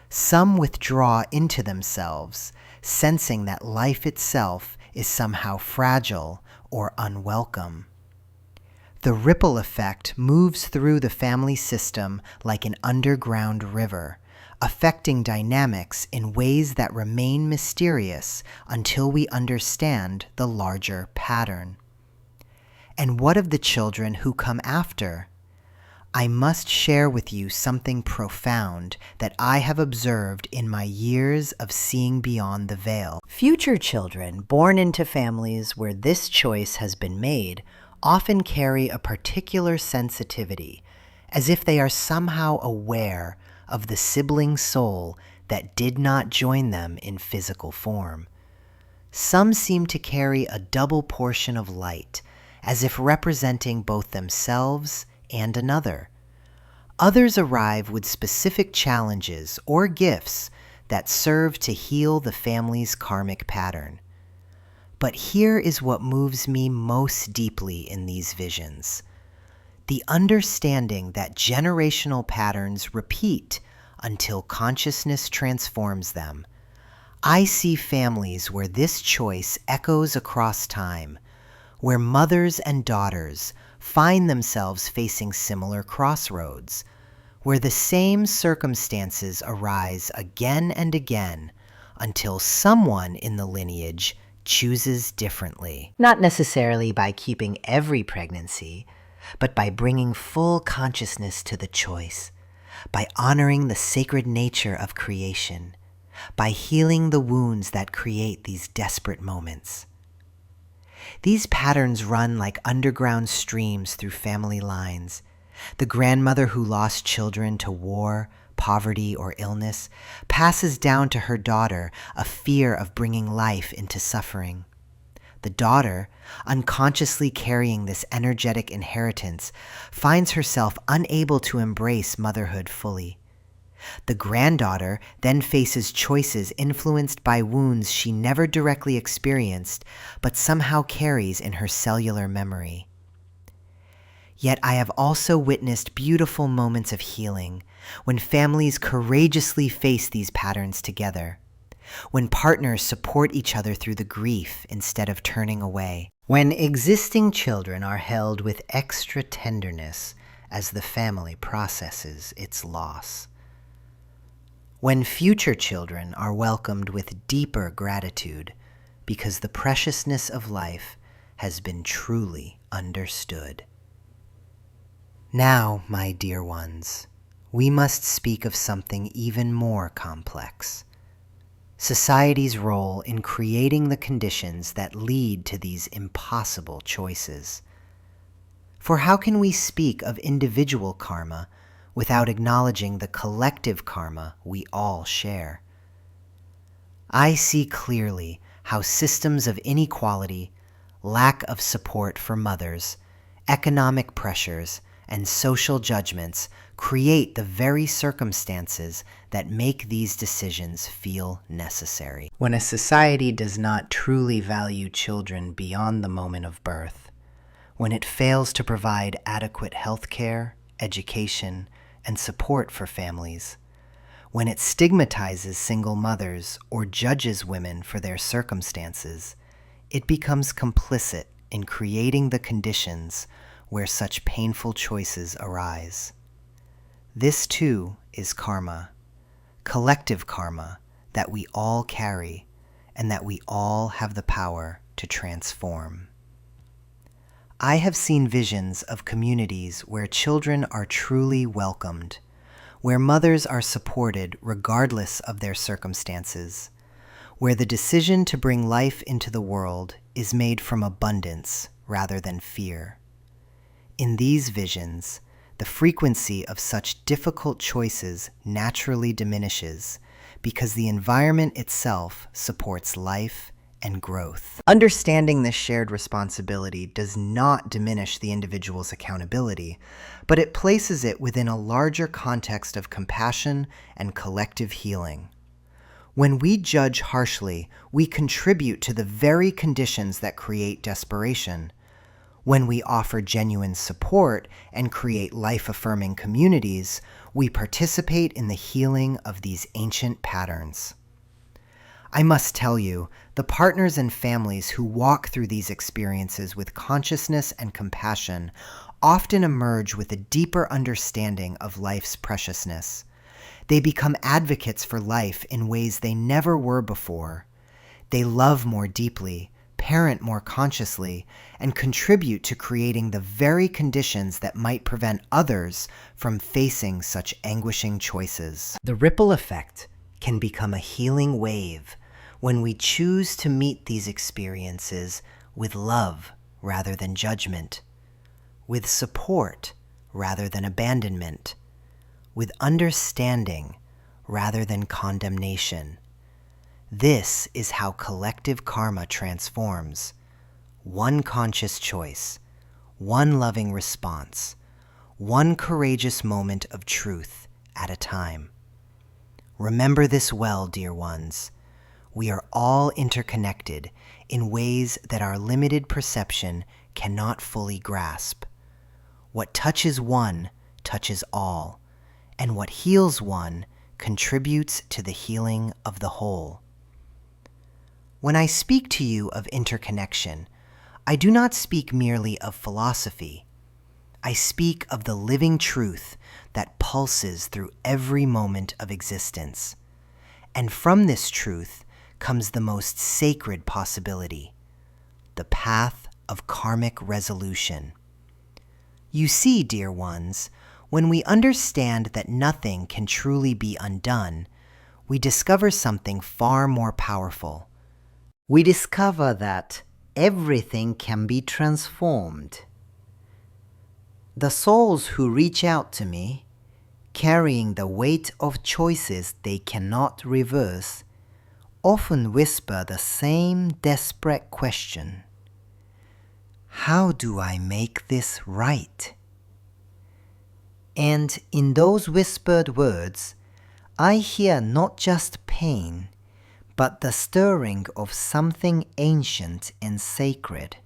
Some withdraw into themselves, sensing that life itself is somehow fragile or unwelcome. The ripple effect moves through the family system like an underground river, affecting dynamics in ways that remain mysterious until we understand the larger pattern. And what of the children who come after? I must share with you something profound that I have observed in my years of seeing beyond the veil. Future children born into families where this choice has been made often carry a particular sensitivity, as if they are somehow aware of the sibling soul that did not join them in physical form. Some seem to carry a double portion of light, as if representing both themselves and another. Others arrive with specific challenges or gifts that serve to heal the family's karmic pattern. But here is what moves me most deeply in these visions: the understanding that generational patterns repeat until consciousness transforms them. I see families where this choice echoes across time, where mothers and daughters find themselves facing similar crossroads, where the same circumstances arise again and again until someone in the lineage chooses differently. Not necessarily by keeping every pregnancy, but by bringing full consciousness to the choice, by honoring the sacred nature of creation, by healing the wounds that create these desperate moments. These patterns run like underground streams through family lines. The grandmother who lost children to war, poverty, or illness passes down to her daughter a fear of bringing life into suffering. The daughter, unconsciously carrying this energetic inheritance, finds herself unable to embrace motherhood fully. The granddaughter then faces choices influenced by wounds she never directly experienced, but somehow carries in her cellular memory. Yet I have also witnessed beautiful moments of healing when families courageously face these patterns together, when partners support each other through the grief instead of turning away, when existing children are held with extra tenderness as the family processes its loss, when future children are welcomed with deeper gratitude because the preciousness of life has been truly understood. Now, my dear ones, we must speak of something even more complex: society's role in creating the conditions that lead to these impossible choices. For how can we speak of individual karma without acknowledging the collective karma we all share? I see clearly how systems of inequality, lack of support for mothers, economic pressures, and social judgments create the very circumstances that make these decisions feel necessary. When a society does not truly value children beyond the moment of birth, when it fails to provide adequate health care, education, and support for families, when it stigmatizes single mothers or judges women for their circumstances, it becomes complicit in creating the conditions where such painful choices arise. This too is karma, collective karma that we all carry and that we all have the power to transform. I have seen visions of communities where children are truly welcomed, where mothers are supported regardless of their circumstances, where the decision to bring life into the world is made from abundance rather than fear. In these visions, the frequency of such difficult choices naturally diminishes because the environment itself supports life and growth. Understanding this shared responsibility does not diminish the individual's accountability, but it places it within a larger context of compassion and collective healing. When we judge harshly, we contribute to the very conditions that create desperation. When we offer genuine support and create life-affirming communities, we participate in the healing of these ancient patterns. I must tell you, the partners and families who walk through these experiences with consciousness and compassion often emerge with a deeper understanding of life's preciousness. They become advocates for life in ways they never were before. They love more deeply, parent more consciously, and contribute to creating the very conditions that might prevent others from facing such anguishing choices. The ripple effect can become a healing wave when we choose to meet these experiences with love rather than judgment, with support rather than abandonment, with understanding rather than condemnation. This is how collective karma transforms. One conscious choice, one loving response, one courageous moment of truth at a time. Remember this well, dear ones. We are all interconnected in ways that our limited perception cannot fully grasp. What touches one touches all, and what heals one contributes to the healing of the whole. When I speak to you of interconnection, I do not speak merely of philosophy. I speak of the living truth that pulses through every moment of existence. And from this truth comes the most sacred possibility, the path of karmic resolution. You see, dear ones, when we understand that nothing can truly be undone, we discover something far more powerful. We discover that everything can be transformed. The souls who reach out to me, carrying the weight of choices they cannot reverse, often whisper the same desperate question: how do I make this right? And in those whispered words, I hear not just pain, but the stirring of something ancient and sacred.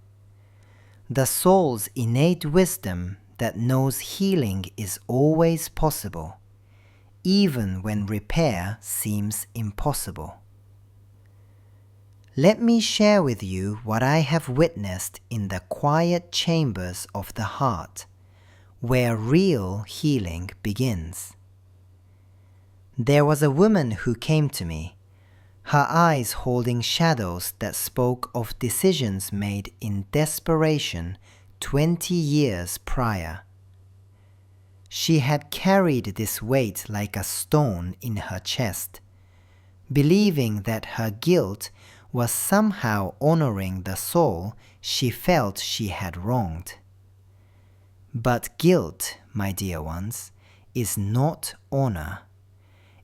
The soul's innate wisdom that knows healing is always possible, even when repair seems impossible. Let me share with you what I have witnessed in the quiet chambers of the heart, where real healing begins. There was a woman who came to me, her eyes holding shadows that spoke of decisions made in desperation 20 years prior. She had carried this weight like a stone in her chest, believing that her guilt was somehow honoring the soul she felt she had wronged. But guilt, my dear ones, is not honor.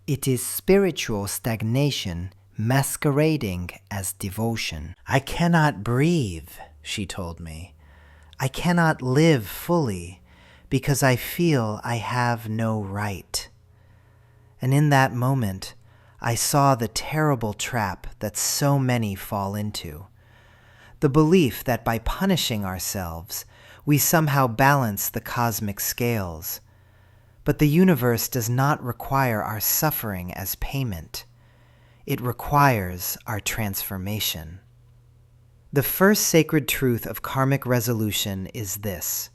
It is spiritual stagnation masquerading as devotion. I cannot breathe, she told me. I cannot live fully because I feel I have no right. And in that moment, I saw the terrible trap that so many fall into. The belief that by punishing ourselves, we somehow balance the cosmic scales. But the universe does not require our suffering as payment. It requires our transformation. The first sacred truth of karmic resolution is this: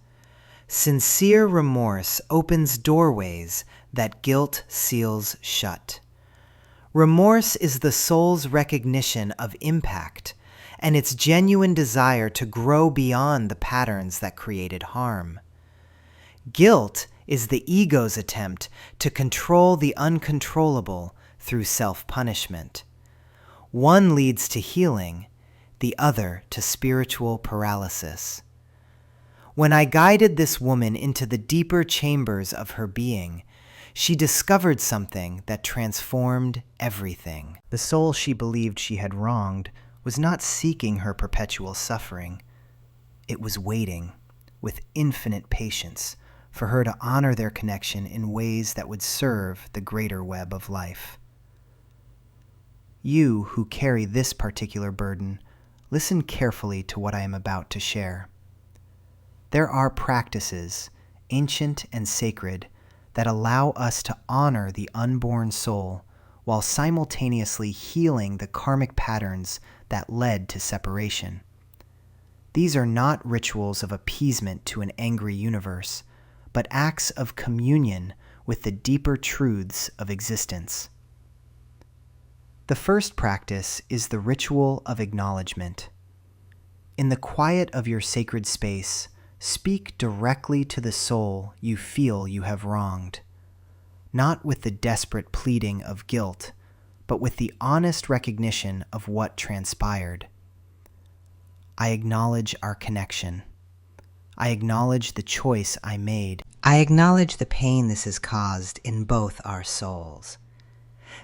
sincere remorse opens doorways that guilt seals shut. Remorse is the soul's recognition of impact and its genuine desire to grow beyond the patterns that created harm. Guilt is the ego's attempt to control the uncontrollable through self-punishment. One leads to healing, the other to spiritual paralysis. When I guided this woman into the deeper chambers of her being, she discovered something that transformed everything. The soul she believed she had wronged was not seeking her perpetual suffering. It was waiting, with infinite patience, for her to honor their connection in ways that would serve the greater web of life. You who carry this particular burden, listen carefully to what I am about to share. There are practices, ancient and sacred, that allow us to honor the unborn soul while simultaneously healing the karmic patterns that led to separation. These are not rituals of appeasement to an angry universe, but acts of communion with the deeper truths of existence. The first practice is the ritual of acknowledgement. In the quiet of your sacred space, speak directly to the soul you feel you have wronged, not with the desperate pleading of guilt, but with the honest recognition of what transpired. I acknowledge our connection. I acknowledge the choice I made. I acknowledge the pain this has caused in both our souls.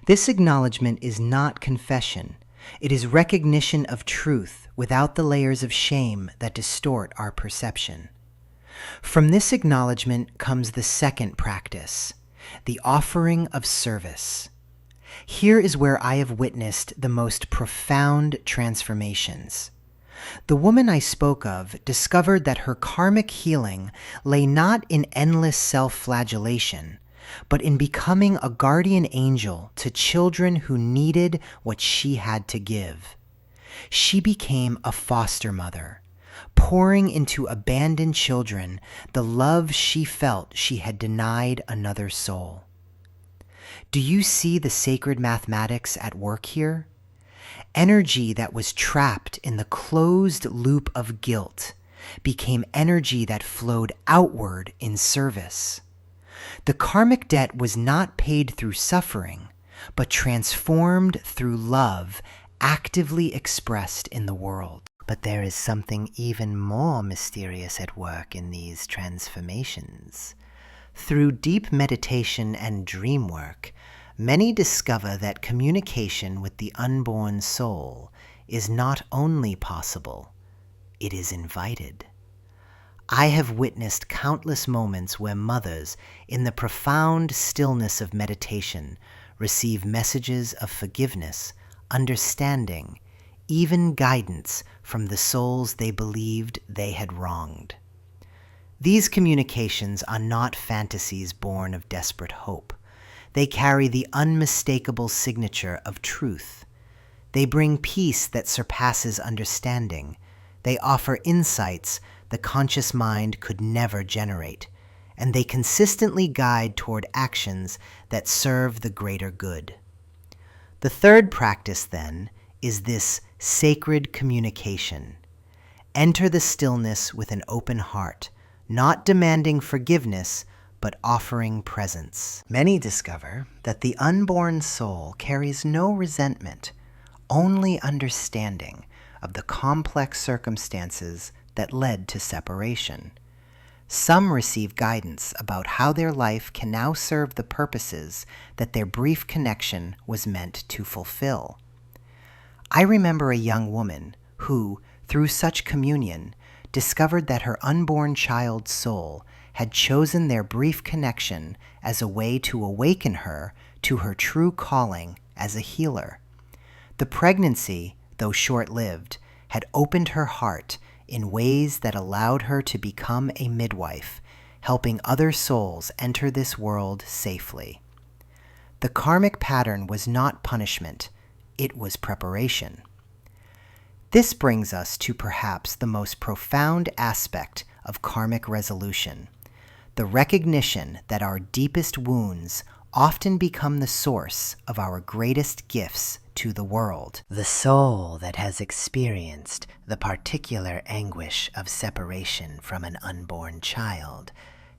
This acknowledgement is not confession. It is recognition of truth without the layers of shame that distort our perception. From this acknowledgement comes the second practice, the offering of service. Here is where I have witnessed the most profound transformations. The woman I spoke of discovered that her karmic healing lay not in endless self-flagellation, but in becoming a guardian angel to children who needed what she had to give. She became a foster mother, pouring into abandoned children the love she felt she had denied another soul. Do you see the sacred mathematics at work here? Energy that was trapped in the closed loop of guilt became energy that flowed outward in service. The karmic debt was not paid through suffering, but transformed through love actively expressed in the world. But there is something even more mysterious at work in these transformations. Through deep meditation and dream work, many discover that communication with the unborn soul is not only possible, it is invited. I have witnessed countless moments where mothers, in the profound stillness of meditation, receive messages of forgiveness, understanding, even guidance from the souls they believed they had wronged. These communications are not fantasies born of desperate hope. They carry the unmistakable signature of truth. They bring peace that surpasses understanding. They offer insights the conscious mind could never generate, and they consistently guide toward actions that serve the greater good. The third practice, then, is this sacred communication. Enter the stillness with an open heart, not demanding forgiveness, but offering presence. Many discover that the unborn soul carries no resentment, only understanding of the complex circumstances that led to separation. Some receive guidance about how their life can now serve the purposes that their brief connection was meant to fulfill. I remember a young woman who, through such communion, discovered that her unborn child's soul had chosen their brief connection as a way to awaken her to her true calling as a healer. The pregnancy, though short-lived, had opened her heart in ways that allowed her to become a midwife, helping other souls enter this world safely. The karmic pattern was not punishment, it was preparation. This brings us to perhaps the most profound aspect of karmic resolution, the recognition that our deepest wounds often become the source of our greatest gifts to the world. The soul that has experienced the particular anguish of separation from an unborn child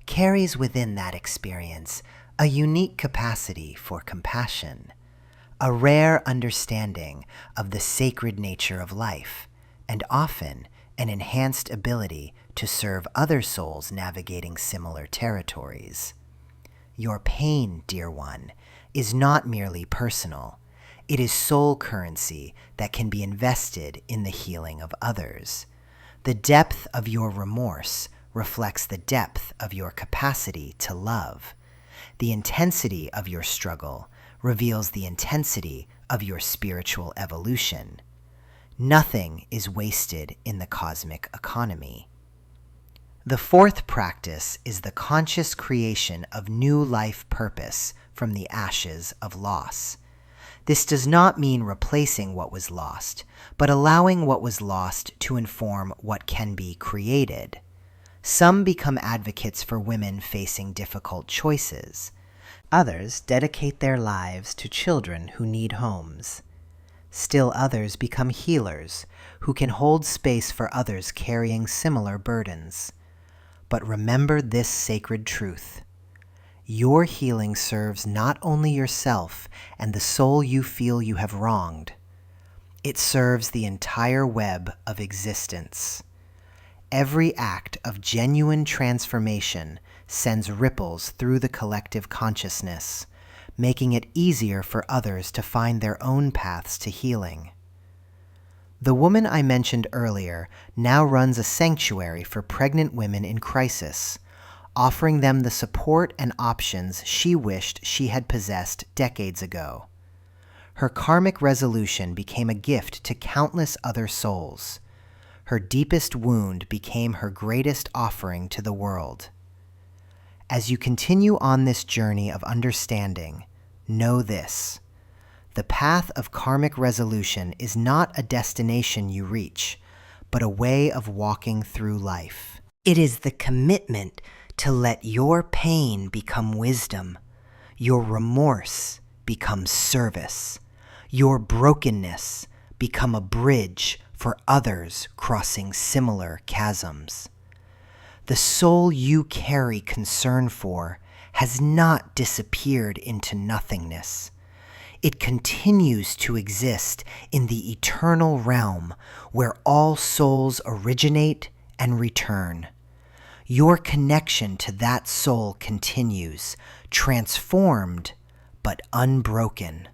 carries within that experience a unique capacity for compassion, a rare understanding of the sacred nature of life, and often an enhanced ability to serve other souls navigating similar territories. Your pain, dear one, is not merely personal. It is soul currency that can be invested in the healing of others. The depth of your remorse reflects the depth of your capacity to love. The intensity of your struggle reveals the intensity of your spiritual evolution. Nothing is wasted in the cosmic economy. The fourth practice is the conscious creation of new life purpose from the ashes of loss. This does not mean replacing what was lost, but allowing what was lost to inform what can be created. Some become advocates for women facing difficult choices. Others dedicate their lives to children who need homes. Still others become healers who can hold space for others carrying similar burdens. But remember this sacred truth. Your healing serves not only yourself and the soul you feel you have wronged. It serves the entire web of existence. Every act of genuine transformation sends ripples through the collective consciousness, making it easier for others to find their own paths to healing. The woman I mentioned earlier now runs a sanctuary for pregnant women in crisis, offering them the support and options she wished she had possessed decades ago. Her karmic resolution became a gift to countless other souls. Her deepest wound became her greatest offering to the world. As you continue on this journey of understanding, know this. The path of karmic resolution is not a destination you reach, but a way of walking through life. It is the commitment to let your pain become wisdom, your remorse become service, your brokenness become a bridge for others crossing similar chasms. The soul you carry concern for has not disappeared into nothingness. It continues to exist in the eternal realm where all souls originate and return. Your connection to that soul continues, transformed but unbroken.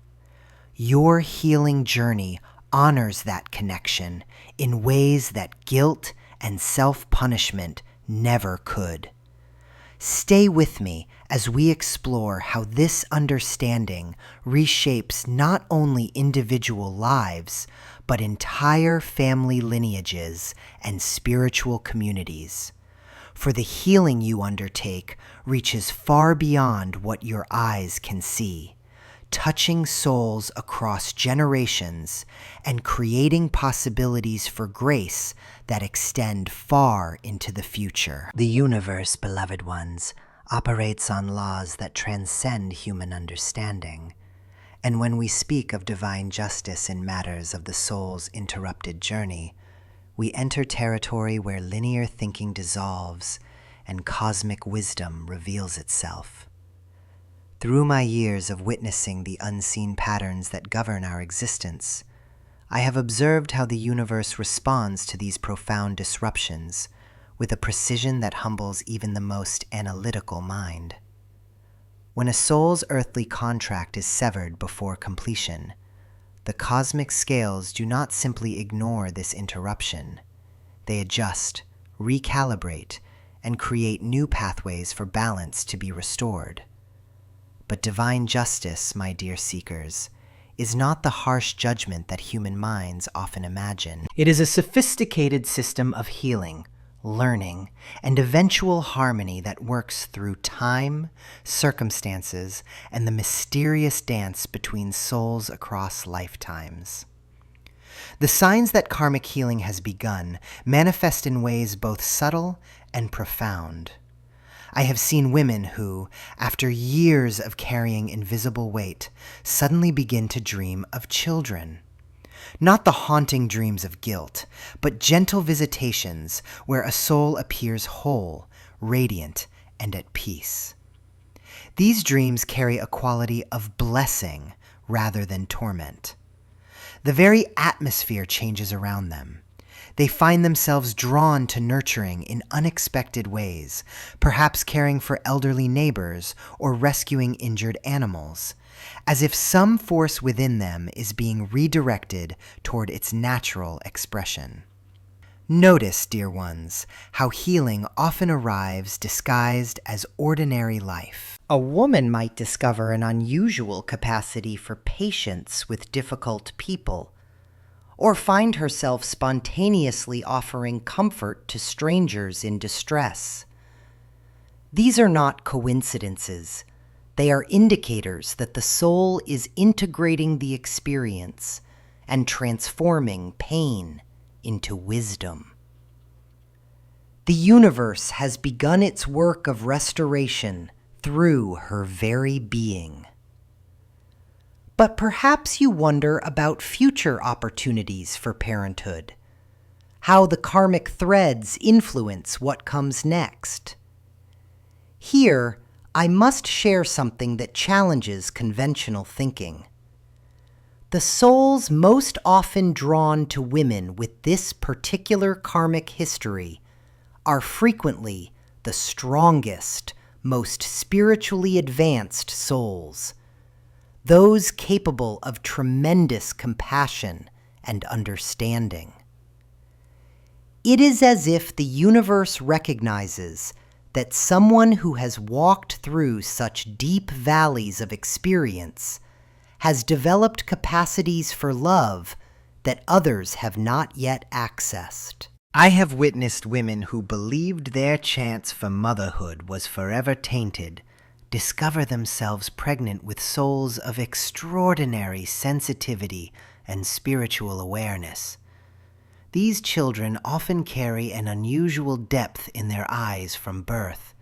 Your healing journey honors that connection in ways that guilt and self-punishment never could. Stay with me as we explore how this understanding reshapes not only individual lives, but entire family lineages and spiritual communities. for the healing you undertake reaches far beyond what your eyes can see, touching souls across generations and creating possibilities for grace that extend far into the future. The universe, beloved ones, operates on laws that transcend human understanding. And when we speak of divine justice in matters of the soul's interrupted journey, we enter territory where linear thinking dissolves and cosmic wisdom reveals itself. Through my years of witnessing the unseen patterns that govern our existence, I have observed how the universe responds to these profound disruptions with a precision that humbles even the most analytical mind. When a soul's earthly contract is severed before completion, the cosmic scales do not simply ignore this interruption. They adjust, recalibrate, and create new pathways for balance to be restored. But divine justice, my dear seekers, is not the harsh judgment that human minds often imagine. It is a sophisticated system of healing, learning, and eventual harmony that works through time, circumstances, and the mysterious dance between souls across lifetimes. The signs that karmic healing has begun manifest in ways both subtle and profound. I have seen women who, after years of carrying invisible weight, suddenly begin to dream of children. Not the haunting dreams of guilt, but gentle visitations where a soul appears whole, radiant, and at peace. These dreams carry a quality of blessing rather than torment. The very atmosphere changes around them. They find themselves drawn to nurturing in unexpected ways, perhaps caring for elderly neighbors or rescuing injured animals, as if some force within them is being redirected toward its natural expression. Notice, dear ones, how healing often arrives disguised as ordinary life. A woman might discover an unusual capacity for patience with difficult people, or find herself spontaneously offering comfort to strangers in distress. These are not coincidences. They are indicators that the soul is integrating the experience and transforming pain into wisdom. The universe has begun its work of restoration through her very being. But perhaps you wonder about future opportunities for parenthood, how the karmic threads influence what comes next. Here, I must share something that challenges conventional thinking. The souls most often drawn to women with this particular karmic history are frequently the strongest, most spiritually advanced souls, those capable of tremendous compassion and understanding. It is as if the universe recognizes that someone who has walked through such deep valleys of experience has developed capacities for love that others have not yet accessed. I have witnessed women who believed their chance for motherhood was forever tainted discover themselves pregnant with souls of extraordinary sensitivity and spiritual awareness. These children often carry an unusual depth in their eyes from birth,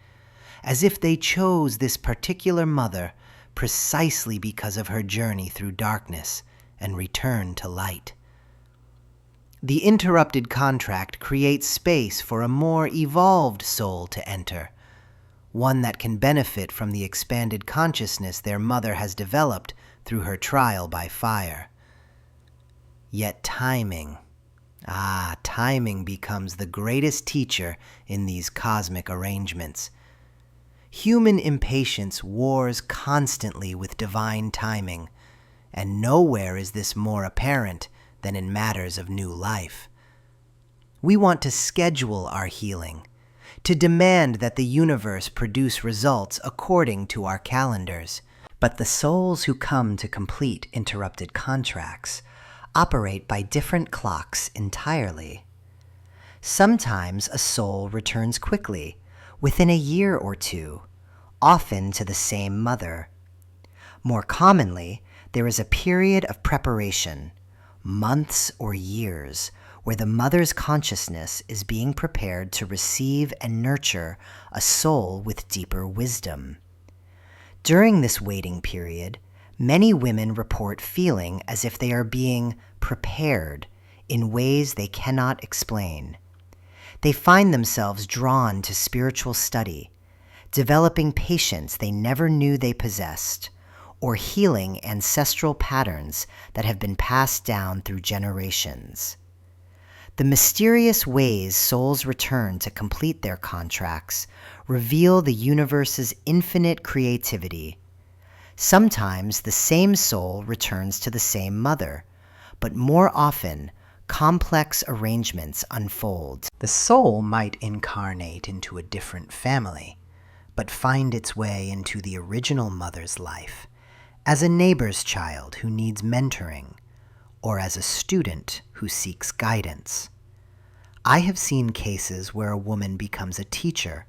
as if they chose this particular mother precisely because of her journey through darkness and return to light. The interrupted contract creates space for a more evolved soul to enter, one that can benefit from the expanded consciousness their mother has developed through her trial by fire. Yet timing becomes the greatest teacher in these cosmic arrangements. Human impatience wars constantly with divine timing, and nowhere is this more apparent than in matters of new life. We want to schedule our healing, to demand that the universe produce results according to our calendars. But the souls who come to complete interrupted contracts operate by different clocks entirely. Sometimes a soul returns quickly, within a year or two, often to the same mother. More commonly, there is a period of preparation, months or years, where the mother's consciousness is being prepared to receive and nurture a soul with deeper wisdom. During this waiting period, many women report feeling as if they are being prepared in ways they cannot explain. They find themselves drawn to spiritual study, developing patience they never knew they possessed, or healing ancestral patterns that have been passed down through generations. The mysterious ways souls return to complete their contracts reveal the universe's infinite creativity. Sometimes the same soul returns to the same mother, but more often, complex arrangements unfold. The soul might incarnate into a different family, but find its way into the original mother's life as a neighbor's child who needs mentoring, or as a student who seeks guidance. I have seen cases where a woman becomes a teacher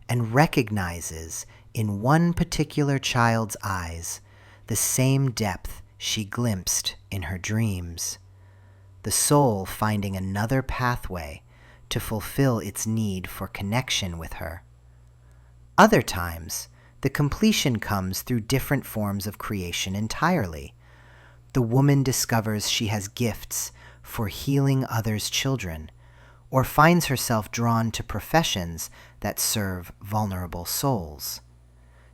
and recognizes in one particular child's eyes the same depth she glimpsed in her dreams, the soul finding another pathway to fulfill its need for connection with her. Other times, the completion comes through different forms of creation entirely. The woman discovers she has gifts for healing others' children, or finds herself drawn to professions that serve vulnerable souls.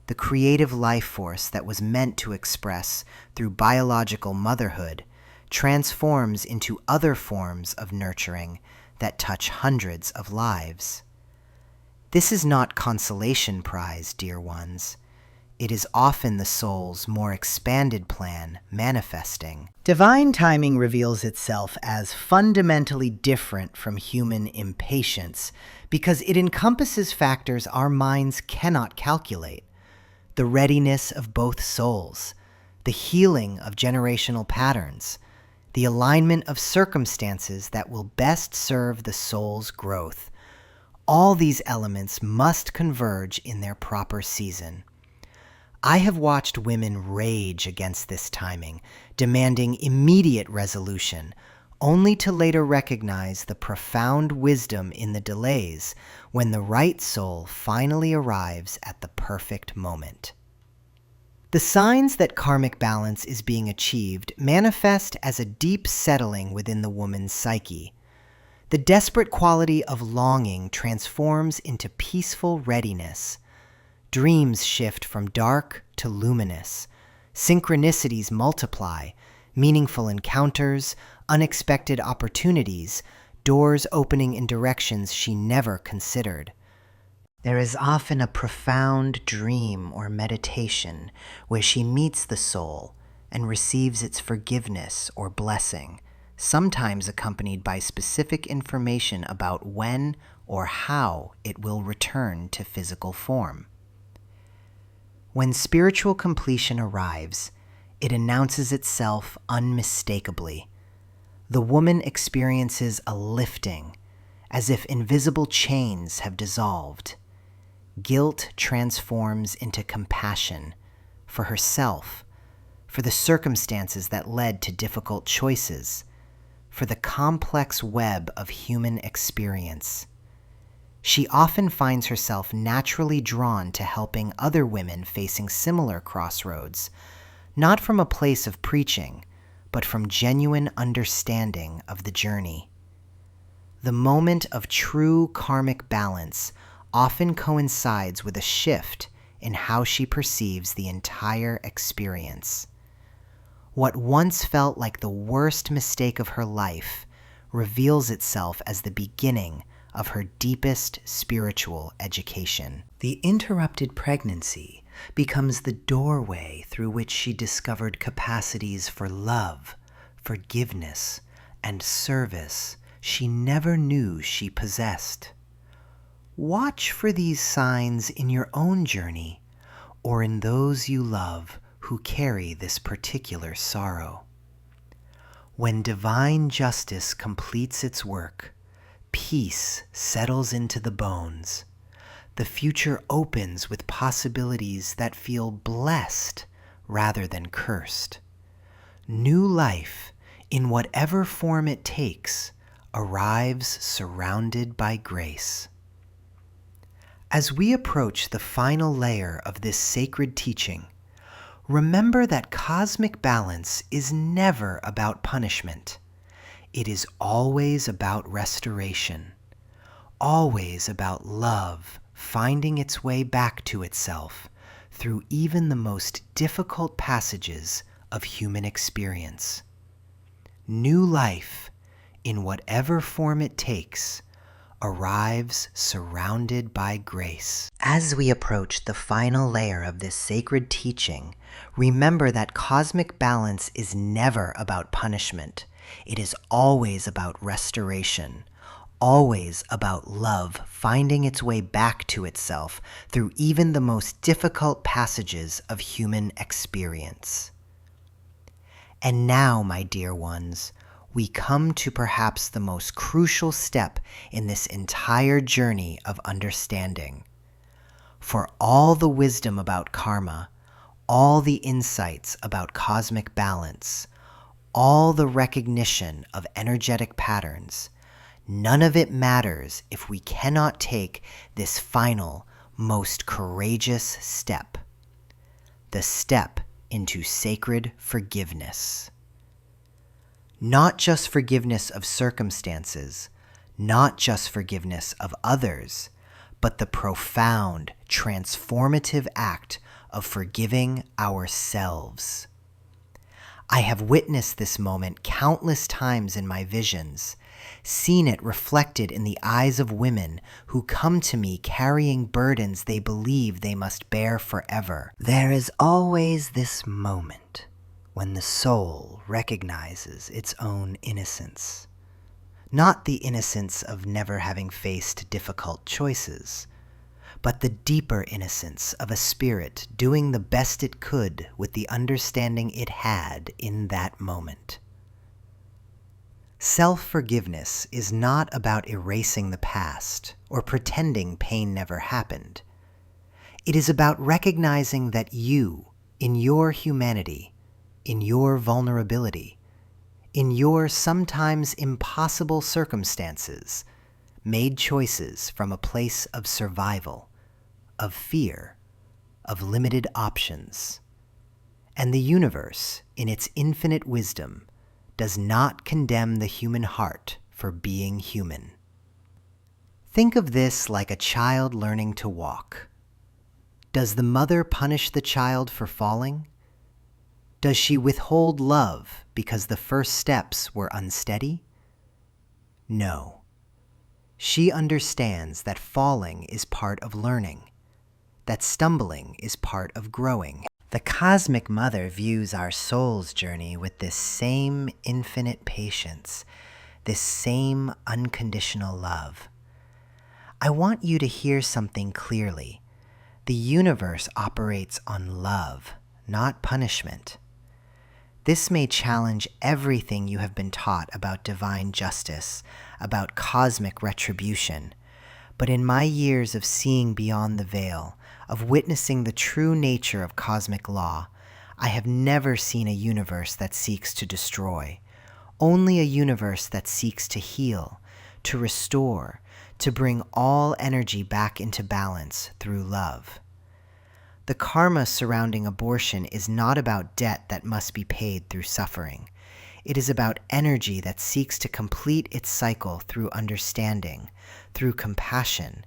The creative life force that was meant to express through biological motherhood transforms into other forms of nurturing that touch hundreds of lives. This is not consolation prize, dear ones. It is often the soul's more expanded plan manifesting. Divine timing reveals itself as fundamentally different from human impatience because it encompasses factors our minds cannot calculate. The readiness of both souls, the healing of generational patterns, the alignment of circumstances that will best serve the soul's growth. All these elements must converge in their proper season. I have watched women rage against this timing, demanding immediate resolution, only to later recognize the profound wisdom in the delays when the right soul finally arrives at the perfect moment. The signs that karmic balance is being achieved manifest as a deep settling within the woman's psyche. The desperate quality of longing transforms into peaceful readiness. Dreams shift from dark to luminous. Synchronicities multiply. Meaningful encounters, unexpected opportunities, doors opening in directions she never considered. There is often a profound dream or meditation where she meets the soul and receives its forgiveness or blessing, sometimes accompanied by specific information about when or how it will return to physical form. When spiritual completion arrives, it announces itself unmistakably. The woman experiences a lifting, as if invisible chains have dissolved. Guilt transforms into compassion for herself, for the circumstances that led to difficult choices, for the complex web of human experience. She often finds herself naturally drawn to helping other women facing similar crossroads, not from a place of preaching, but from genuine understanding of the journey. The moment of true karmic balance often coincides with a shift in how she perceives the entire experience. What once felt like the worst mistake of her life reveals itself as the beginning of her deepest spiritual education. The interrupted pregnancy becomes the doorway through which she discovered capacities for love, forgiveness, and service she never knew she possessed. Watch for these signs in your own journey or in those you love who carry this particular sorrow. When divine justice completes its work, peace settles into the bones. The future opens with possibilities that feel blessed rather than cursed. New life, in whatever form it takes, arrives surrounded by grace. As we approach the final layer of this sacred teaching, remember that cosmic balance is never about punishment. It is always about restoration, always about love finding its way back to itself through even the most difficult passages of human experience. New life, in whatever form it takes, arrives surrounded by grace. As we approach the final layer of this sacred teaching, remember that cosmic balance is never about punishment. It is always about restoration, always about love finding its way back to itself through even the most difficult passages of human experience. And now, my dear ones, we come to perhaps the most crucial step in this entire journey of understanding. For all the wisdom about karma, all the insights about cosmic balance, all the recognition of energetic patterns, none of it matters if we cannot take this final, most courageous step. The step into sacred forgiveness. Not just forgiveness of circumstances, not just forgiveness of others, but the profound, transformative act of forgiving ourselves. I have witnessed this moment countless times in my visions, seen it reflected in the eyes of women who come to me carrying burdens they believe they must bear forever. There is always this moment when the soul recognizes its own innocence. Not the innocence of never having faced difficult choices, but the deeper innocence of a spirit doing the best it could with the understanding it had in that moment. Self-forgiveness is not about erasing the past or pretending pain never happened. It is about recognizing that you, in your humanity, in your vulnerability, in your sometimes impossible circumstances, made choices from a place of survival, of fear, of limited options. And the universe, in its infinite wisdom, does not condemn the human heart for being human. Think of this like a child learning to walk. Does the mother punish the child for falling? Does she withhold love because the first steps were unsteady? No. She understands that falling is part of learning, that stumbling is part of growing. The Cosmic Mother views our soul's journey with this same infinite patience, this same unconditional love. I want you to hear something clearly. The universe operates on love, not punishment. This may challenge everything you have been taught about divine justice, about cosmic retribution, but in my years of seeing beyond the veil, of witnessing the true nature of cosmic law, I have never seen a universe that seeks to destroy, only a universe that seeks to heal, to restore, to bring all energy back into balance through love. The karma surrounding abortion is not about debt that must be paid through suffering. It is about energy that seeks to complete its cycle through understanding, through compassion,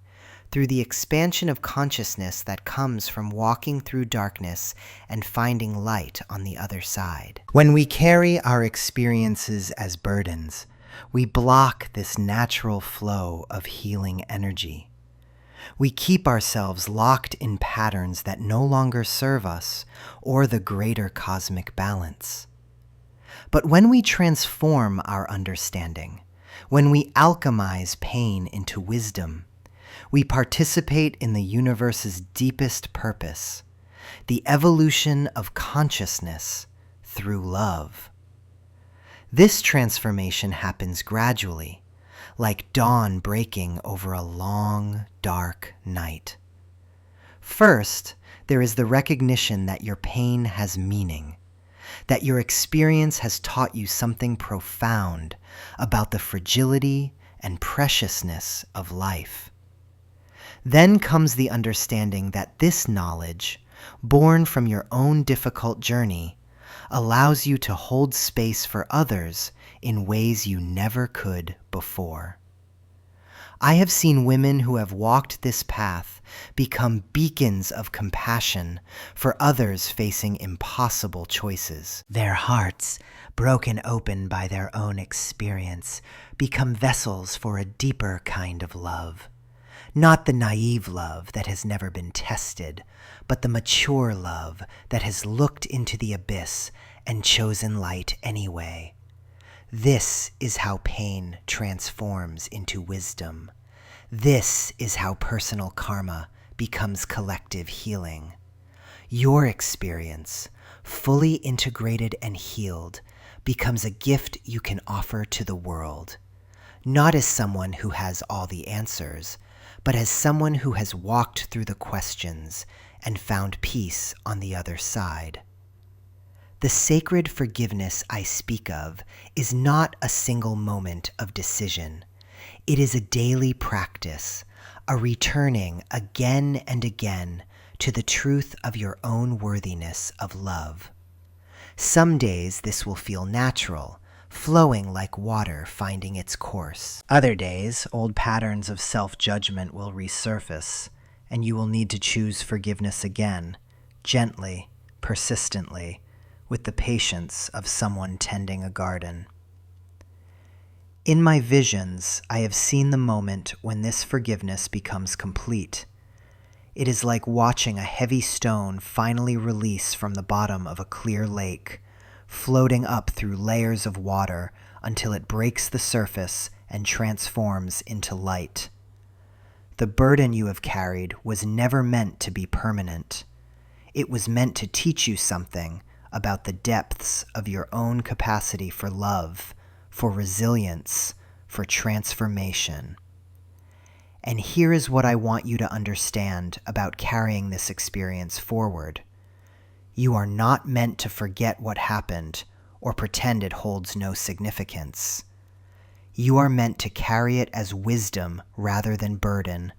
through the expansion of consciousness that comes from walking through darkness and finding light on the other side. When we carry our experiences as burdens, we block this natural flow of healing energy. We keep ourselves locked in patterns that no longer serve us or the greater cosmic balance. But when we transform our understanding, when we alchemize pain into wisdom, we participate in the universe's deepest purpose, the evolution of consciousness through love. This transformation happens gradually, like dawn breaking over a long, dark night. First, there is the recognition that your pain has meaning, that your experience has taught you something profound about the fragility and preciousness of life. Then comes the understanding that this knowledge, born from your own difficult journey, allows you to hold space for others in ways you never could before. I have seen women who have walked this path become beacons of compassion for others facing impossible choices. Their hearts, broken open by their own experience, become vessels for a deeper kind of love. Not the naive love that has never been tested, but the mature love that has looked into the abyss and chosen light anyway. This is how pain transforms into wisdom. This is how personal karma becomes collective healing. Your experience, fully integrated and healed, becomes a gift you can offer to the world, not as someone who has all the answers, but as someone who has walked through the questions and found peace on the other side. The sacred forgiveness I speak of is not a single moment of decision. It is a daily practice, a returning again and again to the truth of your own worthiness of love. Some days this will feel natural, flowing like water finding its course. Other days, old patterns of self-judgment will resurface, and you will need to choose forgiveness again, gently, persistently, with the patience of someone tending a garden. In my visions, I have seen the moment when this forgiveness becomes complete. It is like watching a heavy stone finally release from the bottom of a clear lake, floating up through layers of water until it breaks the surface and transforms into light. The burden you have carried was never meant to be permanent. It was meant to teach you something about the depths of your own capacity for love, for resilience, for transformation. And here is what I want you to understand about carrying this experience forward. You are not meant to forget what happened or pretend it holds no significance. You are meant to carry it as wisdom rather than burden,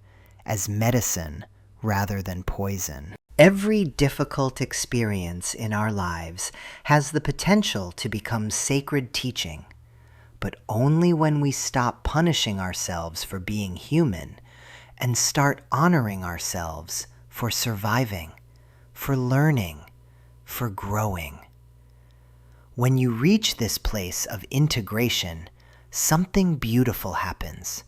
as medicine rather than poison. Every difficult experience in our lives has the potential to become sacred teaching, but only when we stop punishing ourselves for being human and start honoring ourselves for surviving, for learning, for growing. When you reach this place of integration, something beautiful happens.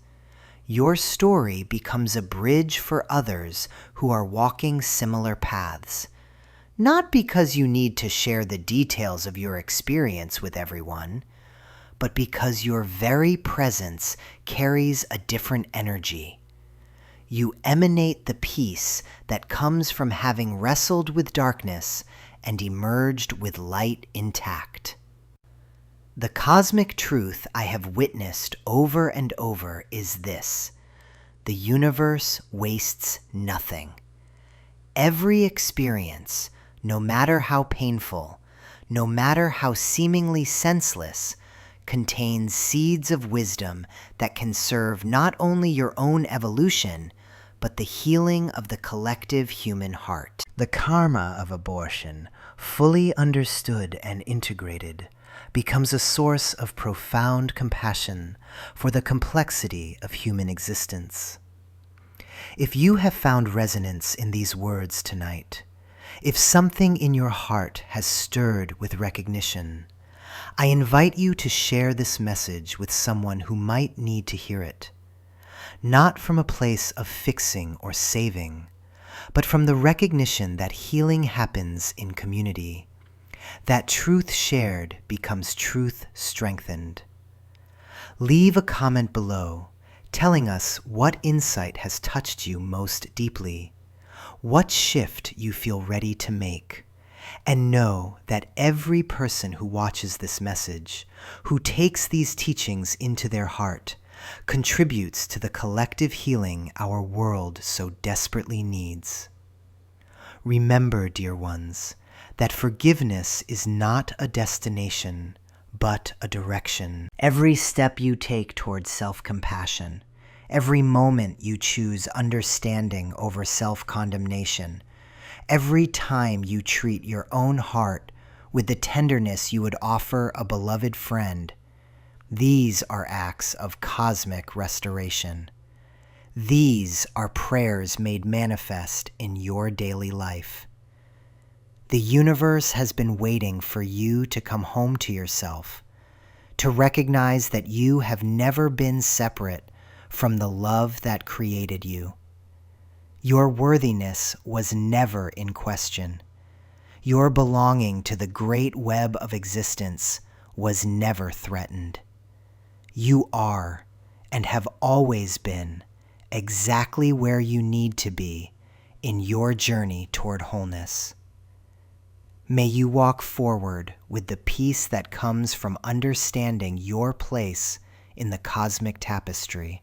Your story becomes a bridge for others who are walking similar paths, not because you need to share the details of your experience with everyone, but because your very presence carries a different energy. You emanate the peace that comes from having wrestled with darkness and emerged with light intact. The cosmic truth I have witnessed over and over is this: the universe wastes nothing. Every experience, no matter how painful, no matter how seemingly senseless, contains seeds of wisdom that can serve not only your own evolution, but the healing of the collective human heart. The karma of abortion, fully understood and integrated, becomes a source of profound compassion for the complexity of human existence. If you have found resonance in these words tonight, if something in your heart has stirred with recognition, I invite you to share this message with someone who might need to hear it, not from a place of fixing or saving, but from the recognition that healing happens in community, that truth shared becomes truth strengthened. Leave a comment below telling us what insight has touched you most deeply, what shift you feel ready to make, and know that every person who watches this message, who takes these teachings into their heart, contributes to the collective healing our world so desperately needs. Remember, dear ones, that forgiveness is not a destination, but a direction. Every step you take towards self-compassion, every moment you choose understanding over self-condemnation, every time you treat your own heart with the tenderness you would offer a beloved friend, these are acts of cosmic restoration. These are prayers made manifest in your daily life. The universe has been waiting for you to come home to yourself, to recognize that you have never been separate from the love that created you. Your worthiness was never in question. Your belonging to the great web of existence was never threatened. You are, and have always been, exactly where you need to be in your journey toward wholeness. May you walk forward with the peace that comes from understanding your place in the cosmic tapestry.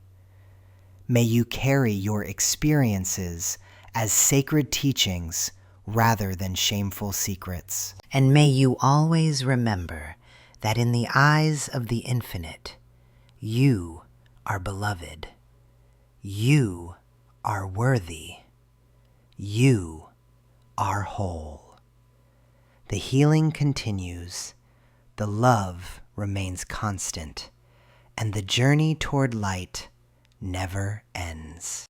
May you carry your experiences as sacred teachings rather than shameful secrets. And may you always remember that in the eyes of the infinite, you are beloved. You are worthy. You are whole. The healing continues, the love remains constant, and the journey toward light never ends.